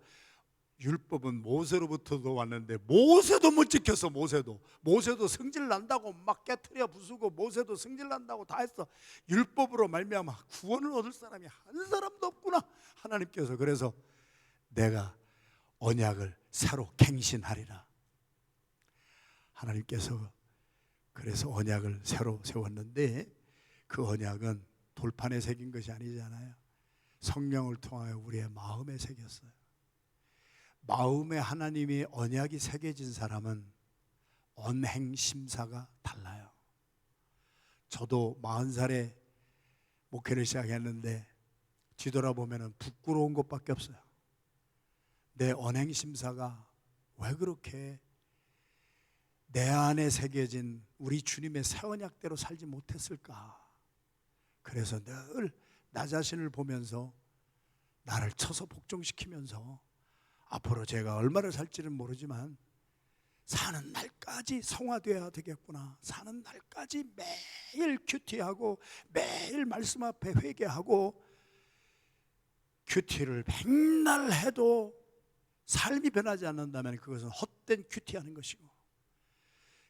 율법은 모세로부터도 왔는데 모세도 못 지켰어. 모세도 승질 난다고 막 깨트려 부수고 모세도 승질 난다고 다 했어. 율법으로 말미암아 구원을 얻을 사람이 한 사람도 없구나. 하나님께서 그래서 내가 언약을 새로 갱신하리라. 하나님께서 그래서 언약을 새로 세웠는데 그 언약은 돌판에 새긴 것이 아니잖아요. 성령을 통하여 우리의 마음에 새겼어요. 마음에 하나님이 언약이 새겨진 사람은 언행심사가 달라요. 저도 40살에 목회를 시작했는데 뒤돌아보면 부끄러운 것밖에 없어요. 내 언행심사가 왜 그렇게 내 안에 새겨진 우리 주님의 새 언약대로 살지 못했을까? 그래서 늘 나 자신을 보면서 나를 쳐서 복종시키면서 앞으로 제가 얼마를 살지는 모르지만 사는 날까지 성화되어야 되겠구나. 사는 날까지 매일 큐티하고 매일 말씀 앞에 회개하고 큐티를 맨날 해도 삶이 변하지 않는다면 그것은 헛된 큐티하는 것이고,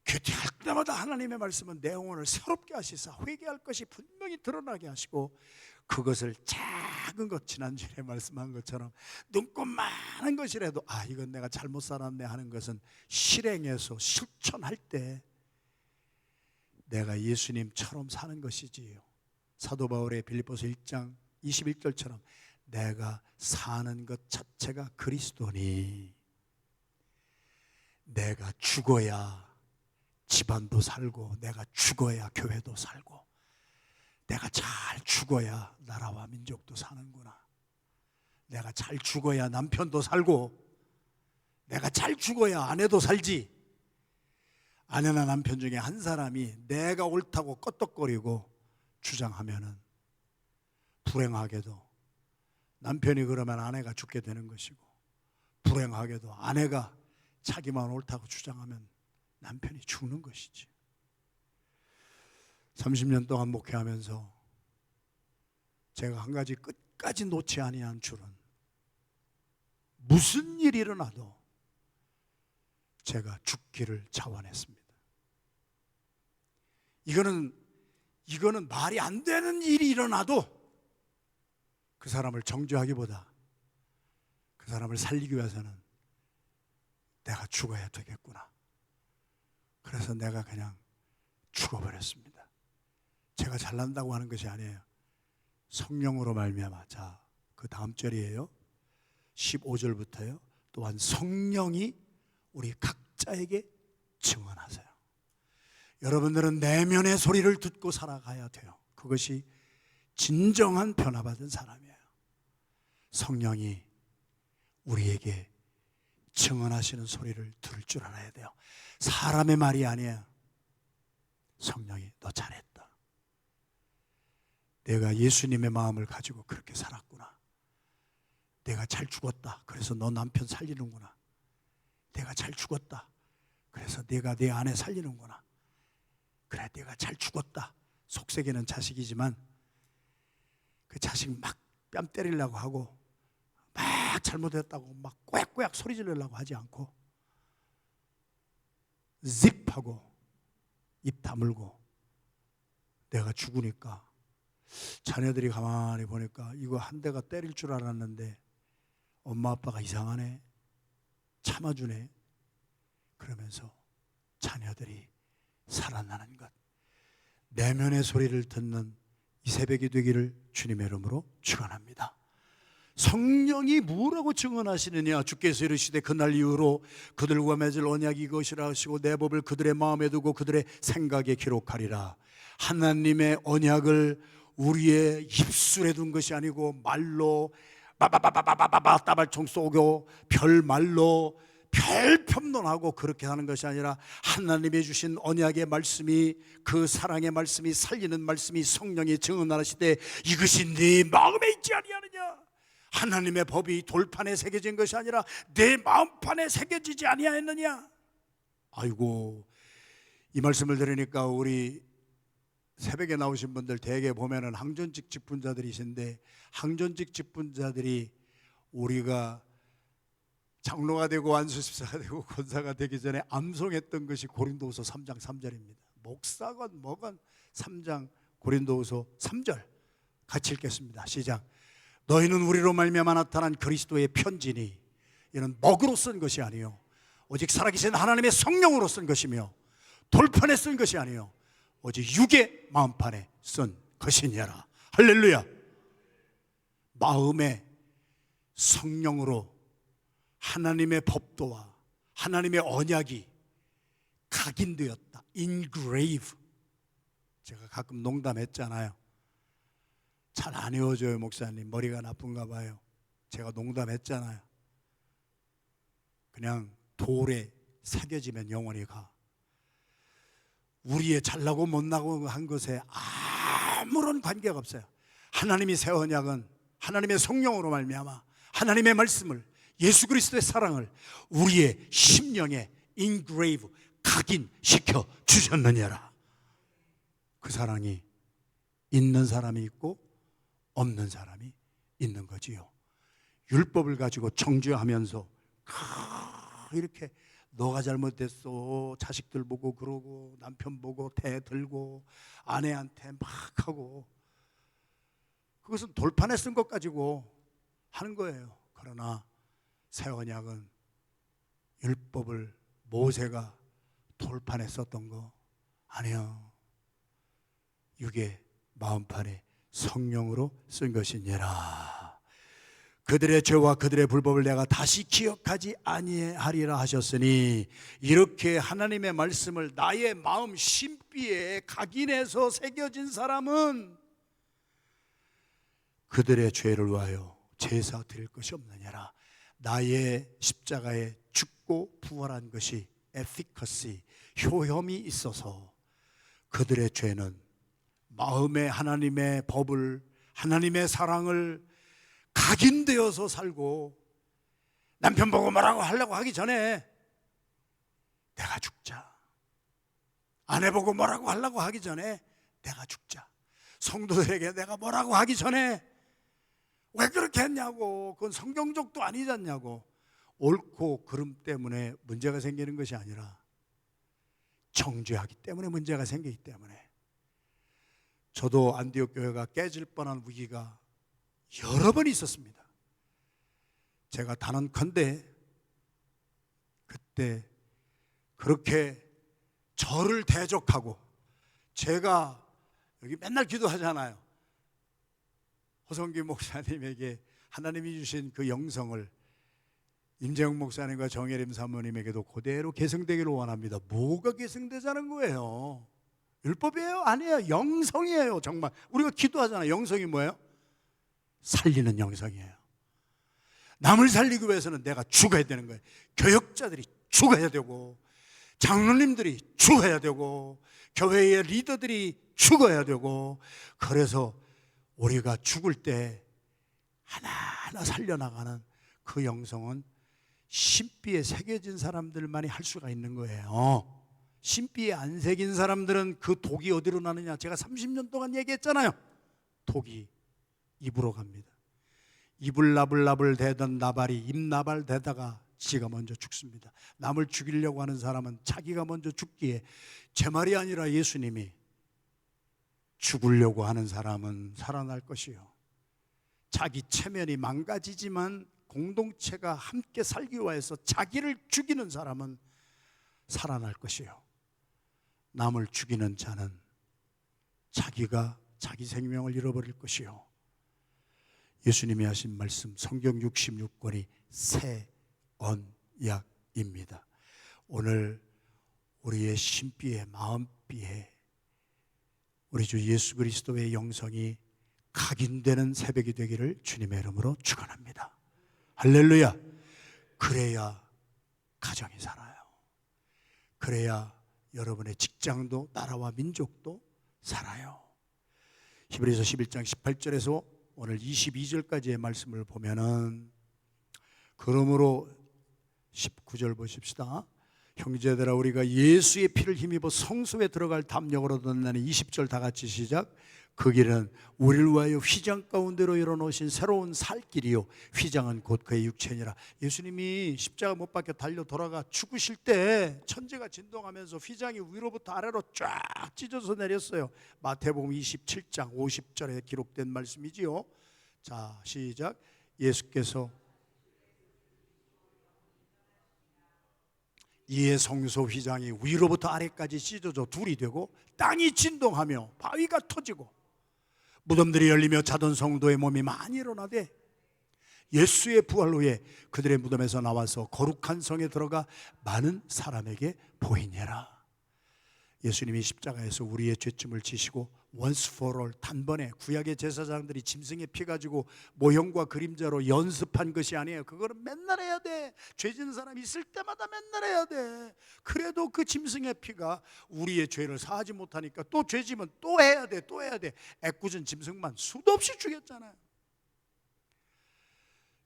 큐티할 때마다 하나님의 말씀은 내 영혼을 새롭게 하시사 회개할 것이 분명히 드러나게 하시고, 그것을 작은 것, 지난주에 말씀한 것처럼 눈곱 많은 것이라도 이건 내가 잘못 살았네 하는 것은 실행해서 실천할 때 내가 예수님처럼 사는 것이지요. 사도 바울의 빌립보서 1장 21절처럼 내가 사는 것 자체가 그리스도니 내가 죽어야 집안도 살고 내가 죽어야 교회도 살고 내가 잘 죽어야 나라와 민족도 사는구나. 내가 잘 죽어야 남편도 살고 내가 잘 죽어야 아내도 살지. 아내나 남편 중에 한 사람이 내가 옳다고 껐덕거리고 주장하면은 불행하게도 남편이 그러면 아내가 죽게 되는 것이고, 불행하게도 아내가 자기만 옳다고 주장하면 남편이 죽는 것이지. 30년 동안 목회하면서 제가 한 가지 끝까지 놓지 아니한 줄은 무슨 일이 일어나도 제가 죽기를 자원했습니다. 이거는 말이 안 되는 일이 일어나도 그 사람을 정죄하기보다 그 사람을 살리기 위해서는 내가 죽어야 되겠구나. 그래서 내가 그냥 죽어버렸습니다. 제가 잘난다고 하는 것이 아니에요. 성령으로 말미암아. 자, 그 다음 절이에요. 15절부터요. 또한 성령이 우리 각자에게 증언하세요. 여러분들은 내면의 소리를 듣고 살아가야 돼요. 그것이 진정한 변화받은 사람이에요. 성령이 우리에게 증언하시는 소리를 들을 줄 알아야 돼요. 사람의 말이 아니에요. 성령이 너 잘했다. 내가 예수님의 마음을 가지고 그렇게 살았구나. 내가 잘 죽었다. 그래서 너 남편 살리는구나. 내가 잘 죽었다. 그래서 내가 내 아내 살리는구나. 그래, 내가 잘 죽었다. 속세계는 자식이지만 그 자식 막 뺨 때리려고 하고 막 잘못했다고 막 꼬약꼬약 소리 지르려고 하지 않고 짚하고 입 다물고 내가 죽으니까 자녀들이 가만히 보니까 이거 한 대가 때릴 줄 알았는데 엄마 아빠가 이상하네, 참아주네, 그러면서 자녀들이 살아나는 것, 내면의 소리를 듣는 이 새벽이 되기를 주님의 이름으로 축원합니다. 성령이 뭐라고 증언하시느냐? 주께서 이르시되 그날 이후로 그들과 맺을 언약이 이것이라 하시고 내 법을 그들의 마음에 두고 그들의 생각에 기록하리라. 하나님의 언약을 우리의 입술에 둔 것이 아니고 말로 바바바바바바바 따발총 쏘고 별말로 별편론하고 그렇게 하는 것이 아니라 하나님이 주신 언약의 말씀이, 그 사랑의 말씀이, 살리는 말씀이 성령이 증언하시되 이것이 네 마음에 있지 아니하느냐? 하나님의 법이 돌판에 새겨진 것이 아니라 내 마음판에 새겨지지 아니하였느냐? 아이고, 이 말씀을 들으니까 우리 새벽에 나오신 분들 대개 보면은 항전직 직분자들이신데, 항전직 직분자들이 우리가 장로가 되고 안수집사가 되고 권사가 되기 전에 암송했던 것이 고린도후서 3장 3절입니다. 목사건 뭐건 3장 고린도후서 3절 같이 읽겠습니다. 시작. 너희는 우리로 말미암아 나타난 그리스도의 편지니 이는 먹으로 쓴 것이 아니요 오직 살아계신 하나님의 성령으로 쓴 것이며 돌판에 쓴 것이 아니요 오직 육의 마음판에 쓴 것이니라. 할렐루야. 마음의 성령으로 하나님의 법도와 하나님의 언약이 각인되었다. engrave. 제가 가끔 농담했잖아요. 잘 안 외워져요, 목사님. 머리가 나쁜가 봐요. 제가 농담했잖아요. 그냥 돌에 새겨지면 영원히 가. 우리의 잘나고 못나고 한 것에 아무런 관계가 없어요. 하나님이 새 언약은 하나님의 성령으로 말미암아 하나님의 말씀을, 예수 그리스도의 사랑을 우리의 심령에 engrave, 각인시켜 주셨느냐라. 그 사랑이 있는 사람이 있고 없는 사람이 있는 거지요. 율법을 가지고 정죄하면서 이렇게 너가 잘못됐어, 자식들 보고 그러고 남편 보고 대 들고 아내한테 막 하고, 그것은 돌판에 쓴 것 가지고 하는 거예요. 그러나 새 언약은 율법을 모세가 돌판에 썼던 거 아니요, 육의 마음판에 성령으로 쓴 것이니라. 그들의 죄와 그들의 불법을 내가 다시 기억하지 아니하리라 하셨으니, 이렇게 하나님의 말씀을 나의 마음 심비에 각인해서 새겨진 사람은 그들의 죄를 위하여 제사 드릴 것이 없느냐라. 나의 십자가에 죽고 부활한 것이 efficacy, 효험이 있어서 그들의 죄는 마음에 하나님의 법을, 하나님의 사랑을 각인되어서 살고, 남편 보고 뭐라고 하려고 하기 전에 내가 죽자, 아내 보고 뭐라고 하려고 하기 전에 내가 죽자, 성도들에게 내가 뭐라고 하기 전에 왜 그렇게 했냐고. 그건 성경적도 아니잖냐고. 옳고 그름 때문에 문제가 생기는 것이 아니라 정죄하기 때문에 문제가 생기기 때문에. 저도 안디옥 교회가 깨질 뻔한 위기가 여러 번 있었습니다. 제가 단언컨대 그때 그렇게 저를 대적하고, 제가 여기 맨날 기도하잖아요. 허성기 목사님에게 하나님이 주신 그 영성을 임재영 목사님과 정혜림 사모님에게도 그대로 계승되기를 원합니다. 뭐가 계승되자는 거예요? 율법이에요? 아니에요. 영성이에요. 정말 우리가 기도하잖아요. 영성이 뭐예요? 살리는 영성이에요. 남을 살리기 위해서는 내가 죽어야 되는 거예요. 교역자들이 죽어야 되고, 장로님들이 죽어야 되고, 교회의 리더들이 죽어야 되고. 그래서 우리가 죽을 때 하나하나 살려나가는 그 영성은 신비에 새겨진 사람들만이 할 수가 있는 거예요. 신비에 안 새긴 사람들은 그 독이 어디로 나느냐. 제가 30년 동안 얘기했잖아요. 독이 입으로 갑니다. 입을 나불나불 대던 나발이 입나발 대다가 지가 먼저 죽습니다. 남을 죽이려고 하는 사람은 자기가 먼저 죽기에, 제 말이 아니라 예수님이 죽으려고 하는 사람은 살아날 것이요, 자기 체면이 망가지지만 공동체가 함께 살기 위해서 자기를 죽이는 사람은 살아날 것이요, 남을 죽이는 자는 자기가 자기 생명을 잃어버릴 것이요. 예수님이 하신 말씀, 성경 66권이 새 언약입니다. 오늘 우리의 심비에, 마음비에 우리 주 예수 그리스도의 영성이 각인되는 새벽이 되기를 주님의 이름으로 축원합니다. 할렐루야. 그래야 가정이 살아요. 그래야 여러분의 직장도 나라와 민족도 살아요. 히브리서 11장 18절에서 오늘 22절까지의 말씀을 보면은, 그러므로 19절 보십시다. 형제들아, 우리가 예수의 피를 힘입어 성소에 들어갈 담력을 얻었나니, 20절 다 같이 시작. 그 길은 우리를 위하여 휘장 가운데로 열어놓으신 새로운 살 길이요, 휘장은 곧 그의 육체니라. 예수님이 십자가 못 박혀 달려 돌아가 죽으실 때 천지가 진동하면서 휘장이 위로부터 아래로 쫙 찢어서 내렸어요. 마태복음 27장 50절에 기록된 말씀이지요. 자, 시작. 예수께서 이에 성소 휘장이 위로부터 아래까지 찢어져 둘이 되고, 땅이 진동하며 바위가 터지고 무덤들이 열리며 자던 성도의 몸이 많이 일어나되, 예수의 부활 후에 그들의 무덤에서 나와서 거룩한 성에 들어가 많은 사람에게 보이니라. 예수님이 십자가에서 우리의 죄짐을 지시고 once for all, 단번에, 구약의 제사장들이 짐승의 피 가지고 모형과 그림자로 연습한 것이 아니에요. 그거는 맨날 해야 돼. 죄 지은 사람 있을 때마다 맨날 해야 돼. 그래도 그 짐승의 피가 우리의 죄를 사하지 못하니까 또 죄 지면 또 해야 돼, 또 해야 돼. 애꿎은 짐승만 수도 없이 죽였잖아요.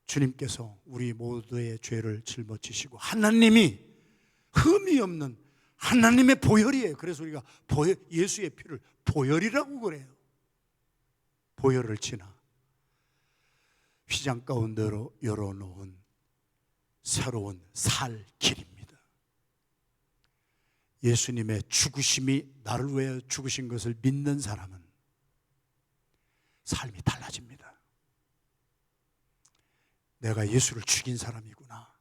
주님께서 우리 모두의 죄를 짊어지시고, 하나님이 흠이 없는 하나님의 보혈이에요. 그래서 우리가 예수의 피를 보혈이라고 그래요. 보혈을 지나 휘장 가운데로 열어놓은 새로운 살 길입니다. 예수님의 죽으심이 나를 위해 죽으신 것을 믿는 사람은 삶이 달라집니다. 내가 예수를 죽인 사람이구나.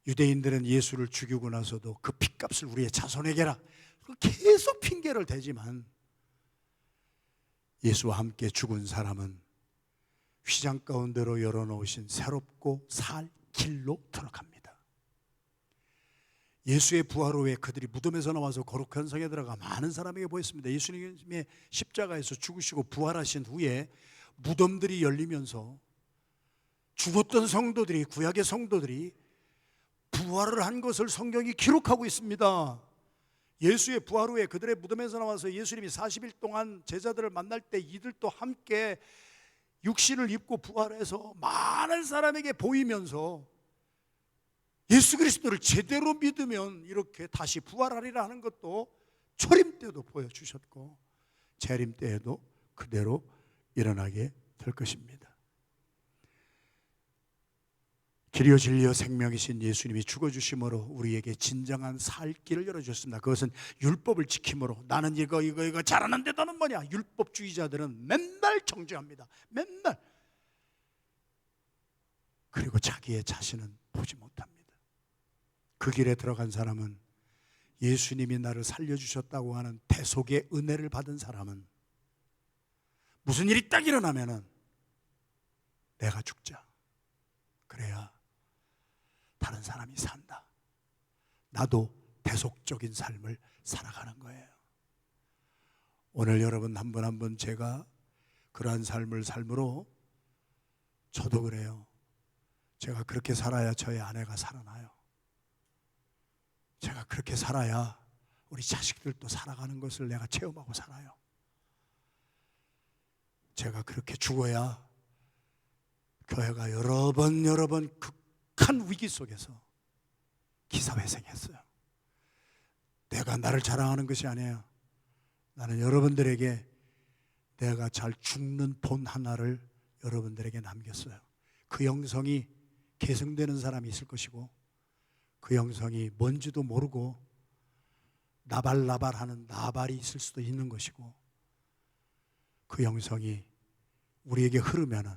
유대인들은 예수를 죽이고 나서도 그 핏값을 우리의 자손에게라 계속 핑계를 대지만, 예수와 함께 죽은 사람은 휘장 가운데로 열어놓으신 새롭고 살 길로 들어갑니다. 예수의 부활 후에 그들이 무덤에서 나와서 거룩한 성에 들어가 많은 사람에게 보였습니다. 예수님의 십자가에서 죽으시고 부활하신 후에 무덤들이 열리면서 죽었던 성도들이, 구약의 성도들이 부활을 한 것을 성경이 기록하고 있습니다. 예수의 부활 후에 그들의 무덤에서 나와서 예수님이 40일 동안 제자들을 만날 때 이들도 함께 육신을 입고 부활해서 많은 사람에게 보이면서, 예수 그리스도를 제대로 믿으면 이렇게 다시 부활하리라 하는 것도 초림 때도 보여주셨고, 재림 때에도 그대로 일어나게 될 것입니다. 길이요 진리요 생명이신 예수님이 죽어주심으로 우리에게 진정한 살 길을 열어주셨습니다. 그것은 율법을 지킴으로. 나는 이거 잘하는데 너는 뭐냐? 율법주의자들은 맨날 정죄합니다. 맨날. 그리고 자기의 자신은 보지 못합니다. 그 길에 들어간 사람은, 예수님이 나를 살려주셨다고 하는 대속의 은혜를 받은 사람은 무슨 일이 딱 일어나면은 내가 죽자, 그래야 다른 사람이 산다, 나도 대속적인 삶을 살아가는 거예요. 오늘 여러분 한 분 한 분 제가 그러한 삶을 삶으로, 저도 그래요. 제가 그렇게 살아야 저희 아내가 살아나요. 제가 그렇게 살아야 우리 자식들도 살아가는 것을 내가 체험하고 살아요. 제가 그렇게 죽어야 교회가 여러 번 극한 위기 속에서 기사회생했어요. 내가 나를 자랑하는 것이 아니에요. 나는 여러분들에게 내가 잘 죽는 본 하나를 여러분들에게 남겼어요. 그 영성이 계승되는 사람이 있을 것이고, 그 영성이 뭔지도 모르고 나발나발하는 나발이 있을 수도 있는 것이고, 그 영성이 우리에게 흐르면은,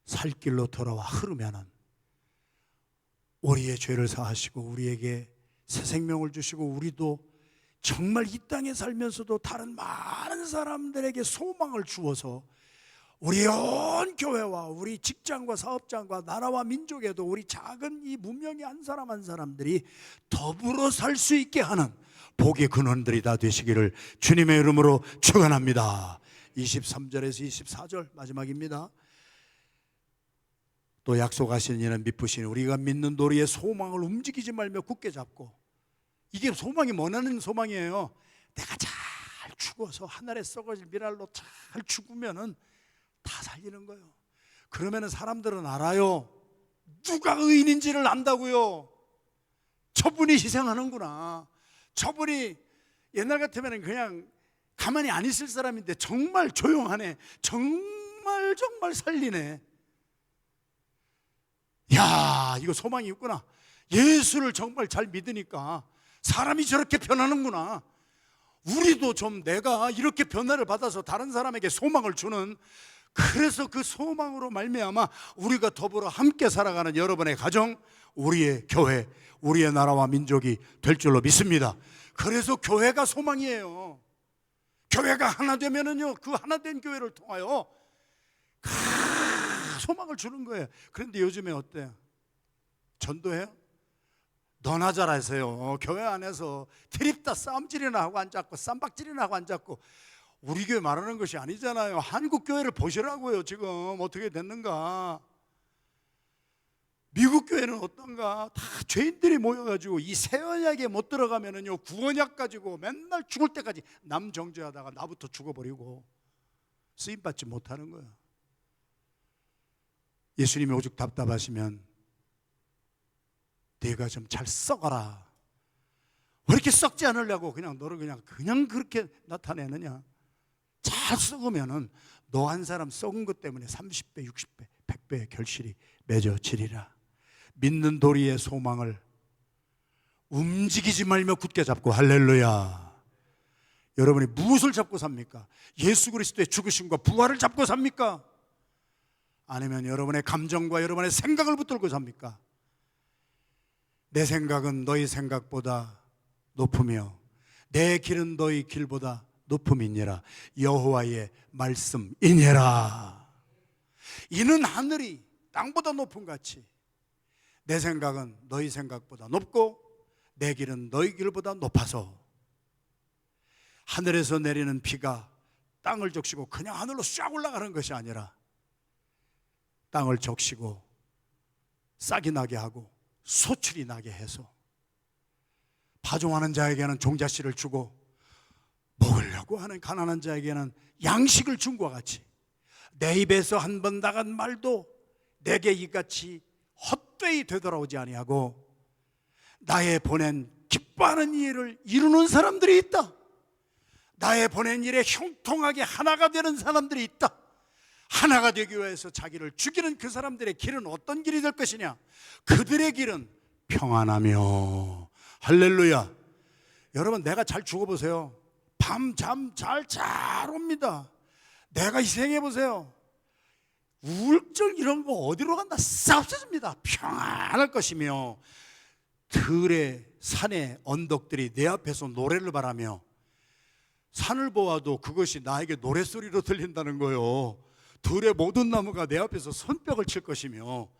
살 길로 돌아와 흐르면은 우리의 죄를 사하시고 우리에게 새 생명을 주시고, 우리도 정말 이 땅에 살면서도 다른 많은 사람들에게 소망을 주어서 우리 온 교회와 우리 직장과 사업장과 나라와 민족에도 우리 작은 이 무명의 한 사람 한 사람들이 더불어 살 수 있게 하는 복의 근원들이 다 되시기를 주님의 이름으로 축원합니다. 23절에서 24절 마지막입니다. 또 약속하신 이는 미쁘시니 우리가 믿는 도리의 소망을 움직이지 말며 굳게 잡고. 이게 소망이 원하는 소망이에요. 내가 잘 죽어서 하늘에 썩어질 미랄로 잘 죽으면은 다 살리는 거예요. 그러면은 사람들은 알아요. 누가 의인인지를 안다고요. 저분이 희생하는구나. 저분이 옛날 같으면 그냥 가만히 안 있을 사람인데 정말 조용하네. 정말 살리네. 야, 이거 소망이 있구나. 예수를 정말 잘 믿으니까 사람이 저렇게 변하는구나. 우리도 좀 내가 이렇게 변화를 받아서 다른 사람에게 소망을 주는, 그래서 그 소망으로 말미암아 우리가 더불어 함께 살아가는 여러분의 가정, 우리의 교회, 우리의 나라와 민족이 될 줄로 믿습니다. 그래서 교회가 소망이에요. 교회가 하나 되면은요, 그 하나 된 교회를 통하여 소망을 주는 거예요. 그런데 요즘에 어때요? 전도해요? 너나 잘하세요. 교회 안에서 트립다 싸움질이나 하고 앉았고 쌈박질이나 하고 앉았고. 우리 교회 말하는 것이 아니잖아요. 한국 교회를 보시라고요. 지금 어떻게 됐는가. 미국 교회는 어떤가. 다 죄인들이 모여가지고 이 새 언약에 못 들어가면은요, 구원약 가지고 맨날 죽을 때까지 남 정죄하다가 나부터 죽어버리고 쓰임받지 못하는 거예요. 예수님이 오죽 답답하시면 네가 좀 잘 썩어라. 왜 이렇게 썩지 않으려고 그냥 너를 그냥 그렇게 나타내느냐. 잘 썩으면은 너 한 사람 썩은 것 때문에 30배, 60배, 100배의 결실이 맺어지리라. 믿는 도리의 소망을 움직이지 말며 굳게 잡고. 할렐루야. 여러분이 무엇을 잡고 삽니까? 예수 그리스도의 죽으심과 부활을 잡고 삽니까? 아니면 여러분의 감정과 여러분의 생각을 붙들고 삽니까? 내 생각은 너희 생각보다 높으며 내 길은 너희 길보다 높음이니라. 여호와의 말씀이니라. 이는 하늘이 땅보다 높음 같이 내 생각은 너희 생각보다 높고 내 길은 너희 길보다 높아서 하늘에서 내리는 비가 땅을 적시고 그냥 하늘로 쫙 올라가는 것이 아니라 땅을 적시고 싹이 나게 하고 소출이 나게 해서 파종하는 자에게는 종자씨를 주고 먹으려고 하는 가난한 자에게는 양식을 준 것과 같이 내 입에서 한 번 나간 말도 내게 이같이 헛되이 되돌아오지 아니하고 나의 보낸 기뻐하는 일을 이루는 사람들이 있다. 나의 보낸 일에 형통하게 하나가 되는 사람들이 있다. 하나가 되기 위해서 자기를 죽이는 그 사람들의 길은 어떤 길이 될 것이냐? 그들의 길은 평안하며. 할렐루야. 여러분, 내가 잘 죽어보세요. 밤잠 잘 옵니다. 내가 희생해보세요. 우울증 이런 거 어디로 간다? 싹 없어집니다. 평안할 것이며, 들의 산의 언덕들이 내 앞에서 노래를 바라며, 산을 보아도 그것이 나에게 노랫소리로 들린다는 거요. 들의 모든 나무가 내 앞에서 손뼉을 칠 것이며.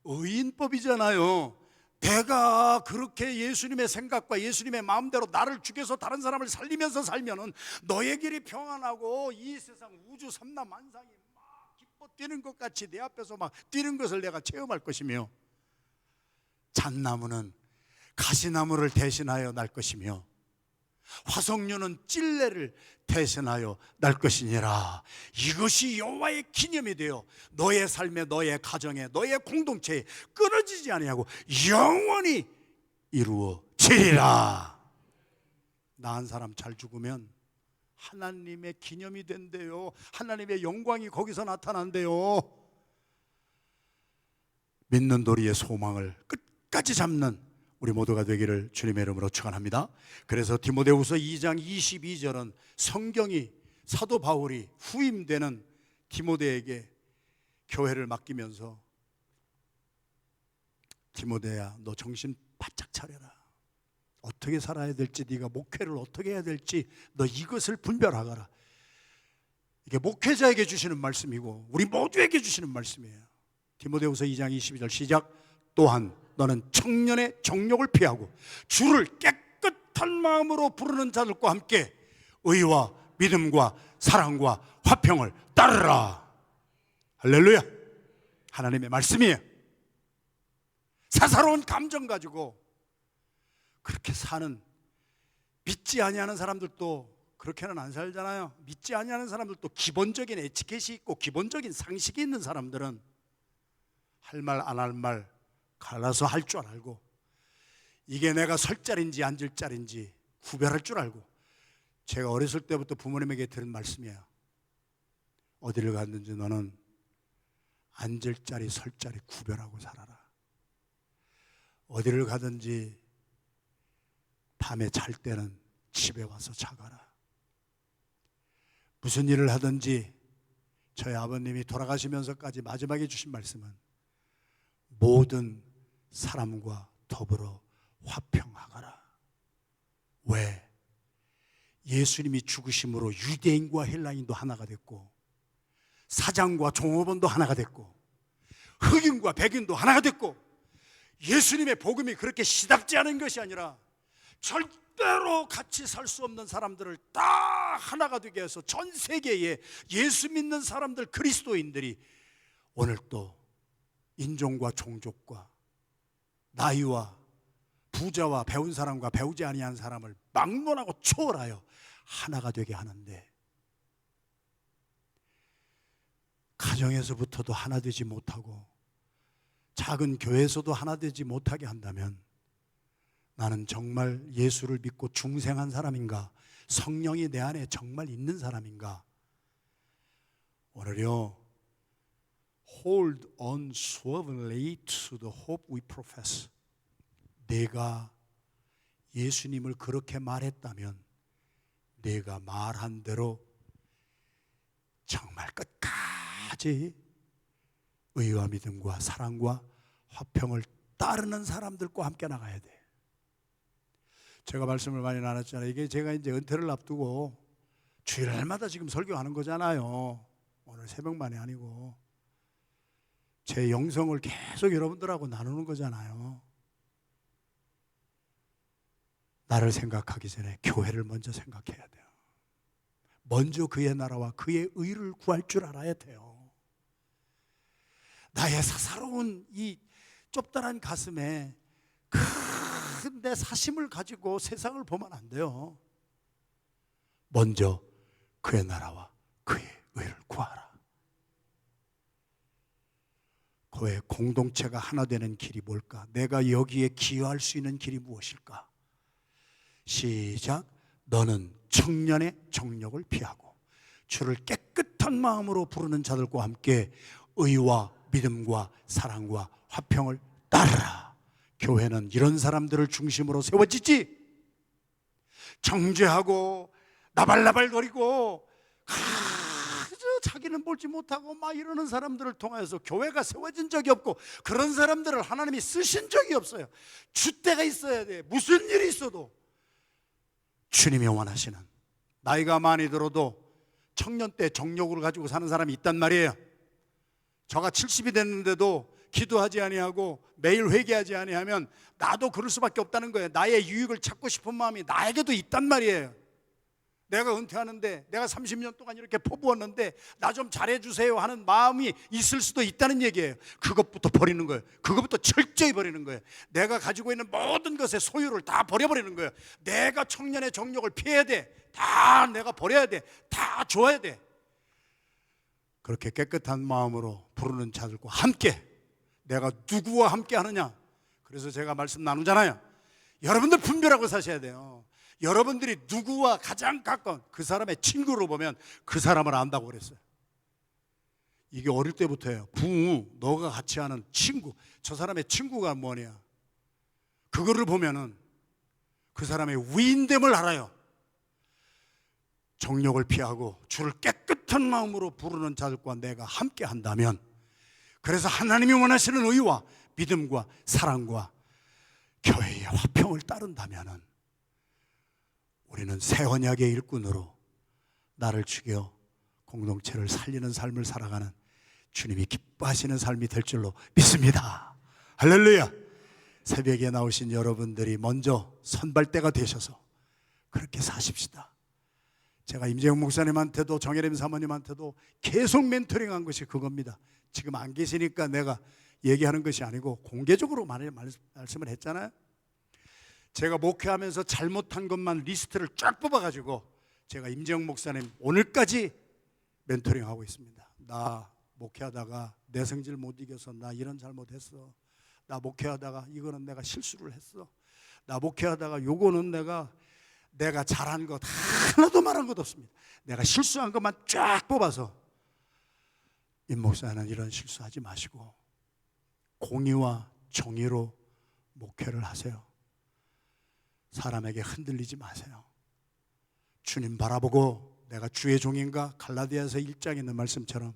의인법이잖아요. 내가 그렇게 예수님의 생각과 예수님의 마음대로 나를 죽여서 다른 사람을 살리면서 살면은 너의 길이 평안하고 이 세상 우주 삼라 만상이 막 기뻐 뛰는 것 같이 내 앞에서 막 뛰는 것을 내가 체험할 것이며, 잣나무는 가시나무를 대신하여 날 것이며, 화석류는 찔레를 대신하여 날 것이니라. 이것이 여호와의 기념이 되어 너의 삶에, 너의 가정에, 너의 공동체에 끊어지지 아니하고 영원히 이루어지리라. 나 한 사람 잘 죽으면 하나님의 기념이 된대요. 하나님의 영광이 거기서 나타난대요. 믿는 도리의 소망을 끝까지 잡는 우리 모두가 되기를 주님의 이름으로 축원합니다. 그래서 디모데후서 2장 22절은 성경이 사도 바울이 후임되는 디모데에게 교회를 맡기면서, 디모데야, 너 정신 바짝 차려라. 어떻게 살아야 될지, 네가 목회를 어떻게 해야 될지 너 이것을 분별하거라. 이게 목회자에게 주시는 말씀이고 우리 모두에게 주시는 말씀이에요. 디모데후서 2장 22절 시작. 또한 너는 청년의 정욕을 피하고 주를 깨끗한 마음으로 부르는 자들과 함께 의와 믿음과 사랑과 화평을 따르라. 할렐루야. 하나님의 말씀이에요. 사사로운 감정 가지고 그렇게 사는, 믿지 아니하는 사람들도 그렇게는 안 살잖아요. 믿지 아니하는 사람들도 기본적인 에티켓이 있고 기본적인 상식이 있는 사람들은 할 말 안 할 말 갈라서 할 줄 알고, 이게 내가 설 자리인지 앉을 자리인지 구별할 줄 알고. 제가 어렸을 때부터 부모님에게 들은 말씀이에요. 어디를 갔는지 너는 앉을 자리 설 자리 구별하고 살아라. 어디를 가든지 밤에 잘 때는 집에 와서 자거라. 무슨 일을 하든지 저희 아버님이 돌아가시면서까지 마지막에 주신 말씀은 모든 사람과 더불어 화평하거라. 왜? 예수님이 죽으심으로 유대인과 헬라인도 하나가 됐고, 사장과 종업원도 하나가 됐고, 흑인과 백인도 하나가 됐고, 예수님의 복음이 그렇게 시답지 않은 것이 아니라 절대로 같이 살 수 없는 사람들을 다 하나가 되게 해서 전 세계에 예수 믿는 사람들, 그리스도인들이 오늘 또 인종과 종족과 나이와 부자와 배운 사람과 배우지 아니한 사람을 막론하고 초월하여 하나가 되게 하는데, 가정에서부터도 하나 되지 못하고 작은 교회에서도 하나 되지 못하게 한다면 나는 정말 예수를 믿고 중생한 사람인가? 성령이 내 안에 정말 있는 사람인가? 오늘요, Hold on swiftly to the hope we profess. 내가 예수님을 그렇게 말했다면 내가 말한 대로 정말 끝까지 의와 믿음과 사랑과 화평을 따르는 사람들과 함께 나가야 돼. 제가 말씀을 많이 나눴잖아요. 이게 제가 이제 은퇴를 앞두고 주일날마다 지금 설교하는 거잖아요. 오늘 새벽만이 아니고 제 영성을 계속 여러분들하고 나누는 거잖아요. 나를 생각하기 전에 교회를 먼저 생각해야 돼요. 먼저 그의 나라와 그의 의를 구할 줄 알아야 돼요. 나의 사사로운 이 좁다란 가슴에 큰 내 사심을 가지고 세상을 보면 안 돼요. 먼저 그의 나라와 그의 의를 구하라. 그의 공동체가 하나 되는 길이 뭘까? 내가 여기에 기여할 수 있는 길이 무엇일까? 시작. 너는 청년의 정욕을 피하고 주를 깨끗한 깨끗한 마음으로 부르는 자들과 함께 의와 믿음과 사랑과 화평을 따르라. 교회는 이런 사람들을 중심으로 세워지지, 정죄하고 나발나발거리고 자기는 볼지 못하고 막 이러는 사람들을 통해서 교회가 세워진 적이 없고, 그런 사람들을 하나님이 쓰신 적이 없어요. 줏대가 있어야 돼. 무슨 일이 있어도 주님이 원하시는, 나이가 많이 들어도 청년 때 정욕을 가지고 사는 사람이 있단 말이에요. 저가 70이 됐는데도 기도하지 아니하고 매일 회개하지 아니하면 나도 그럴 수밖에 없다는 거예요. 나의 유익을 찾고 싶은 마음이 나에게도 있단 말이에요. 내가 은퇴하는데, 내가 30년 동안 이렇게 포부었는데 나 좀 잘해주세요 하는 마음이 있을 수도 있다는 얘기예요. 그것부터 버리는 거예요. 그것부터 철저히 버리는 거예요. 내가 가지고 있는 모든 것의 소유를 다 버려버리는 거예요. 내가 청년의 정욕을 피해야 돼. 다 내가 버려야 돼. 다 줘야 돼. 그렇게 깨끗한 마음으로 부르는 자들과 함께, 내가 누구와 함께 하느냐. 그래서 제가 말씀 나누잖아요. 여러분들 분별하고 사셔야 돼요. 여러분들이 누구와 가장 가까운 그 사람의 친구로 보면 그 사람을 안다고 그랬어요. 이게 어릴 때부터예요. 부모, 너가 같이 하는 친구, 저 사람의 친구가 뭐냐, 그거를 보면은 그 사람의 위인됨을 알아요. 정욕을 피하고 주를 깨끗한 마음으로 부르는 자들과 내가 함께 한다면, 그래서 하나님이 원하시는 의와 믿음과 사랑과 교회의 화평을 따른다면은 우리는 새 언약의 일꾼으로 나를 죽여 공동체를 살리는 삶을 살아가는 주님이 기뻐하시는 삶이 될 줄로 믿습니다. 할렐루야. 새벽에 나오신 여러분들이 먼저 선발대가 되셔서 그렇게 사십시다. 제가 임재용 목사님한테도 정혜림 사모님한테도 계속 멘토링한 것이 그겁니다. 지금 안 계시니까 내가 얘기하는 것이 아니고 공개적으로 말씀을 했잖아요. 제가 목회하면서 잘못한 것만 리스트를 쫙 뽑아가지고 제가 임재용 목사님 오늘까지 멘토링하고 있습니다. 나 목회하다가 내 성질 못 이겨서 나 이런 잘못했어. 나 목회하다가 이거는 내가 실수를 했어. 나 목회하다가 요거는 내가 잘한 것 하나도 말한 것 없습니다. 내가 실수한 것만 쫙 뽑아서, 임 목사는 이런 실수하지 마시고 공의와 정의로 목회를 하세요. 사람에게 흔들리지 마세요. 주님 바라보고 내가 주의 종인가, 갈라디아서 1장에 있는 말씀처럼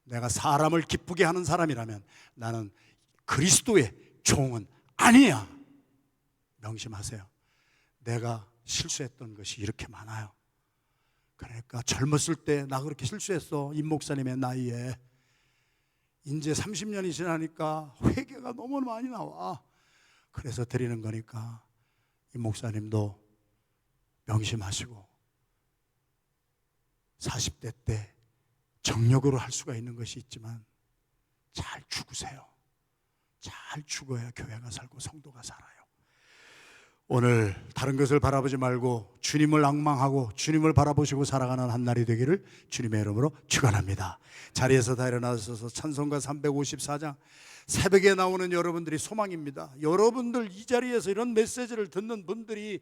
내가 사람을 기쁘게 하는 사람이라면 나는 그리스도의 종은 아니야. 명심하세요. 내가 실수했던 것이 이렇게 많아요. 그러니까 젊었을 때 나 그렇게 실수했어. 임 목사님의 나이에 이제 30년이 지나니까 회개가 너무 많이 나와. 그래서 드리는 거니까 임 목사님도 명심하시고 40대 때 정력으로 할 수가 있는 것이 있지만 잘 죽으세요. 잘 죽어야 교회가 살고 성도가 살아요. 오늘 다른 것을 바라보지 말고 주님을 앙망하고 주님을 바라보시고 살아가는 한 날이 되기를 주님의 이름으로 축원합니다. 자리에서 다 일어나셔서 찬송가 354장, 새벽에 나오는 여러분들이 소망입니다. 여러분들 이 자리에서 이런 메시지를 듣는 분들이,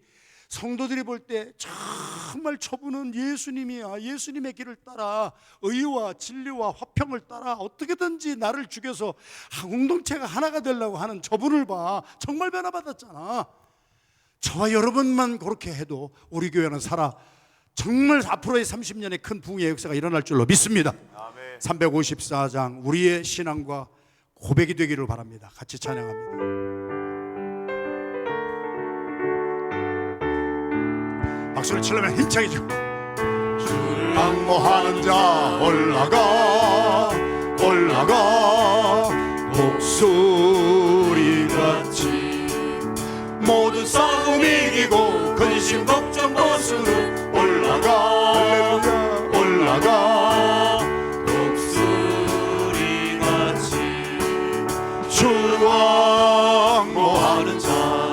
성도들이 볼 때 정말 저분은 예수님이야, 예수님의 길을 따라 의와 진리와 화평을 따라 어떻게든지 나를 죽여서 공동체가 하나가 되려고 하는 저분을 봐. 정말 변화받았잖아. 저와 여러분만 그렇게 해도 우리 교회는 정말 앞으로의 30년의 큰 부흥의 역사가 일어날 줄로 믿습니다. 아멘. 354장 우리의 신앙과 고백이 되기를 바랍니다. 같이 찬양합니다. 박수를 치려면 힘차게 주. 주를 앙모하는 자 올라가 목소리같이 모든 싸움 이기고 근심 걱정 벗으로 올라가 목소리같이 주를 앙모하는 자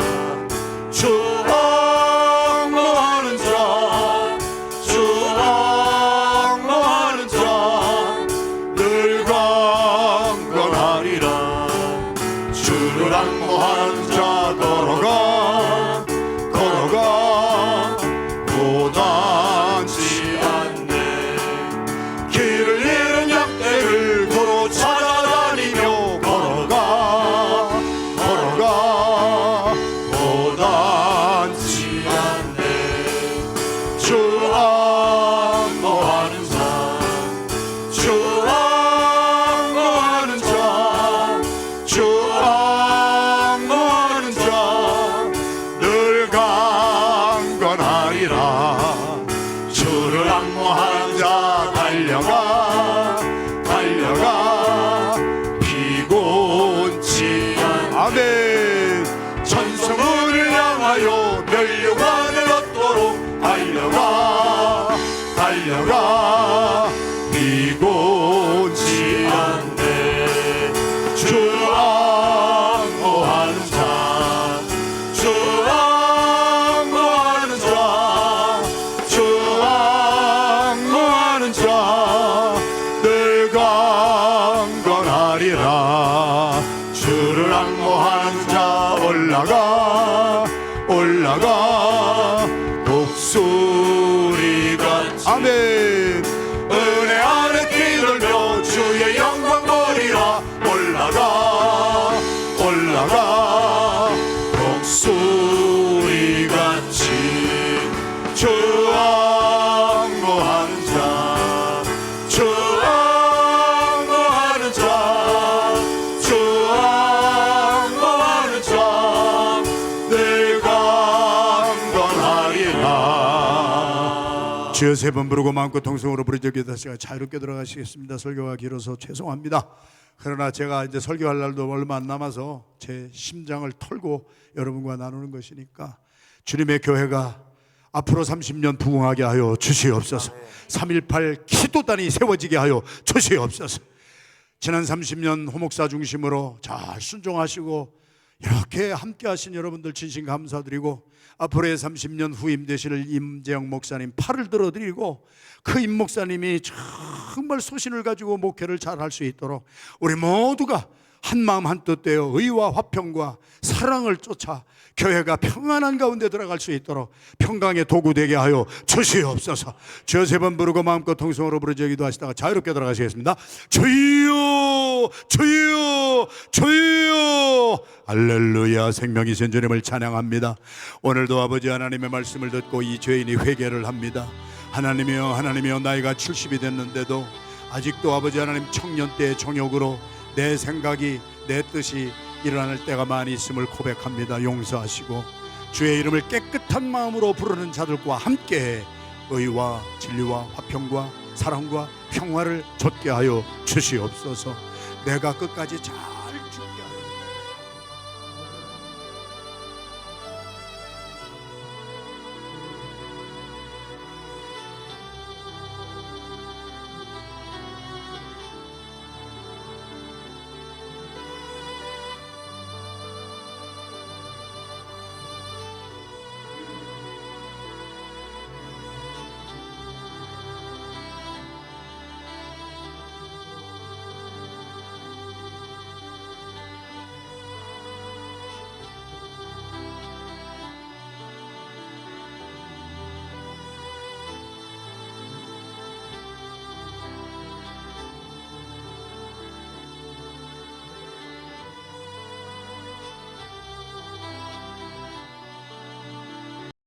늘 강건하리라. 주를 앙모하는 자 걸어가 주 안무하는 자, 주 안무하는 자, 주 안무하는 자, 늘 강건하리라. 주를 안무하는 자 달려가 달려가 피곤치 않아. 아멘. 천성을 향하여 멸류관을 얻도록 달려가 달려가 피곤치 않네. 주 안무하는 자, 주 안무하는 자, 주 안무하는 자, 늘 강건하리라. 주를 안무하는 자 올라가 올라가 독수리같이. 아멘. 은혜 안에 뛰놀며 주의 영광 보리라. 올라가 올라가 독수리같이. 주 안무하는 자, 주 안무하는 자, 주 안무하는 자, 늘 강건하리라. 주여 세 번 부르고 마음껏 통성으로 부르짖어 기도하시고 자유롭게 들어가시겠습니다. 설교가 길어서 죄송합니다. 그러나 제가 이제 설교할 날도 얼마 안 남아서 제 심장을 털고 여러분과 나누는 것이니까 주님의 교회가 앞으로 30년 부흥하게 하여 주시옵소서. 3.18 기도단이 세워지게 하여 주시옵소서. 지난 30년 호목사 중심으로 잘 순종하시고 이렇게 함께 하신 여러분들 진심 감사드리고, 앞으로의 30년 후임 되실 임재영 목사님 팔을 들어드리고, 그 임 목사님이 정말 소신을 가지고 목회를 잘 할 수 있도록 우리 모두가 한마음 한뜻 되어 의와 화평과 사랑을 쫓아 교회가 평안한 가운데 들어갈 수 있도록 평강의 도구 되게 하여 주시옵소서. 주여 세 번 부르고 마음껏 통성으로 부르짖어 기도하시다가 자유롭게 들어가시겠습니다. 주여 주여 주여. 할렐루야. 생명이신 주님을 찬양합니다. 오늘도 아버지 하나님의 말씀을 듣고 이 죄인이 회개를 합니다. 하나님이여 하나님이여, 나이가 70이 됐는데도 아직도 아버지 하나님 청년 때의 정욕으로 내 생각이 내 뜻이 일어날 때가 많이 있음을 고백합니다. 용서하시고 주의 이름을 깨끗한 마음으로 부르는 자들과 함께 의와 진리와 화평과 사랑과 평화를 좇게 하여 주시옵소서. 내가 끝까지 잘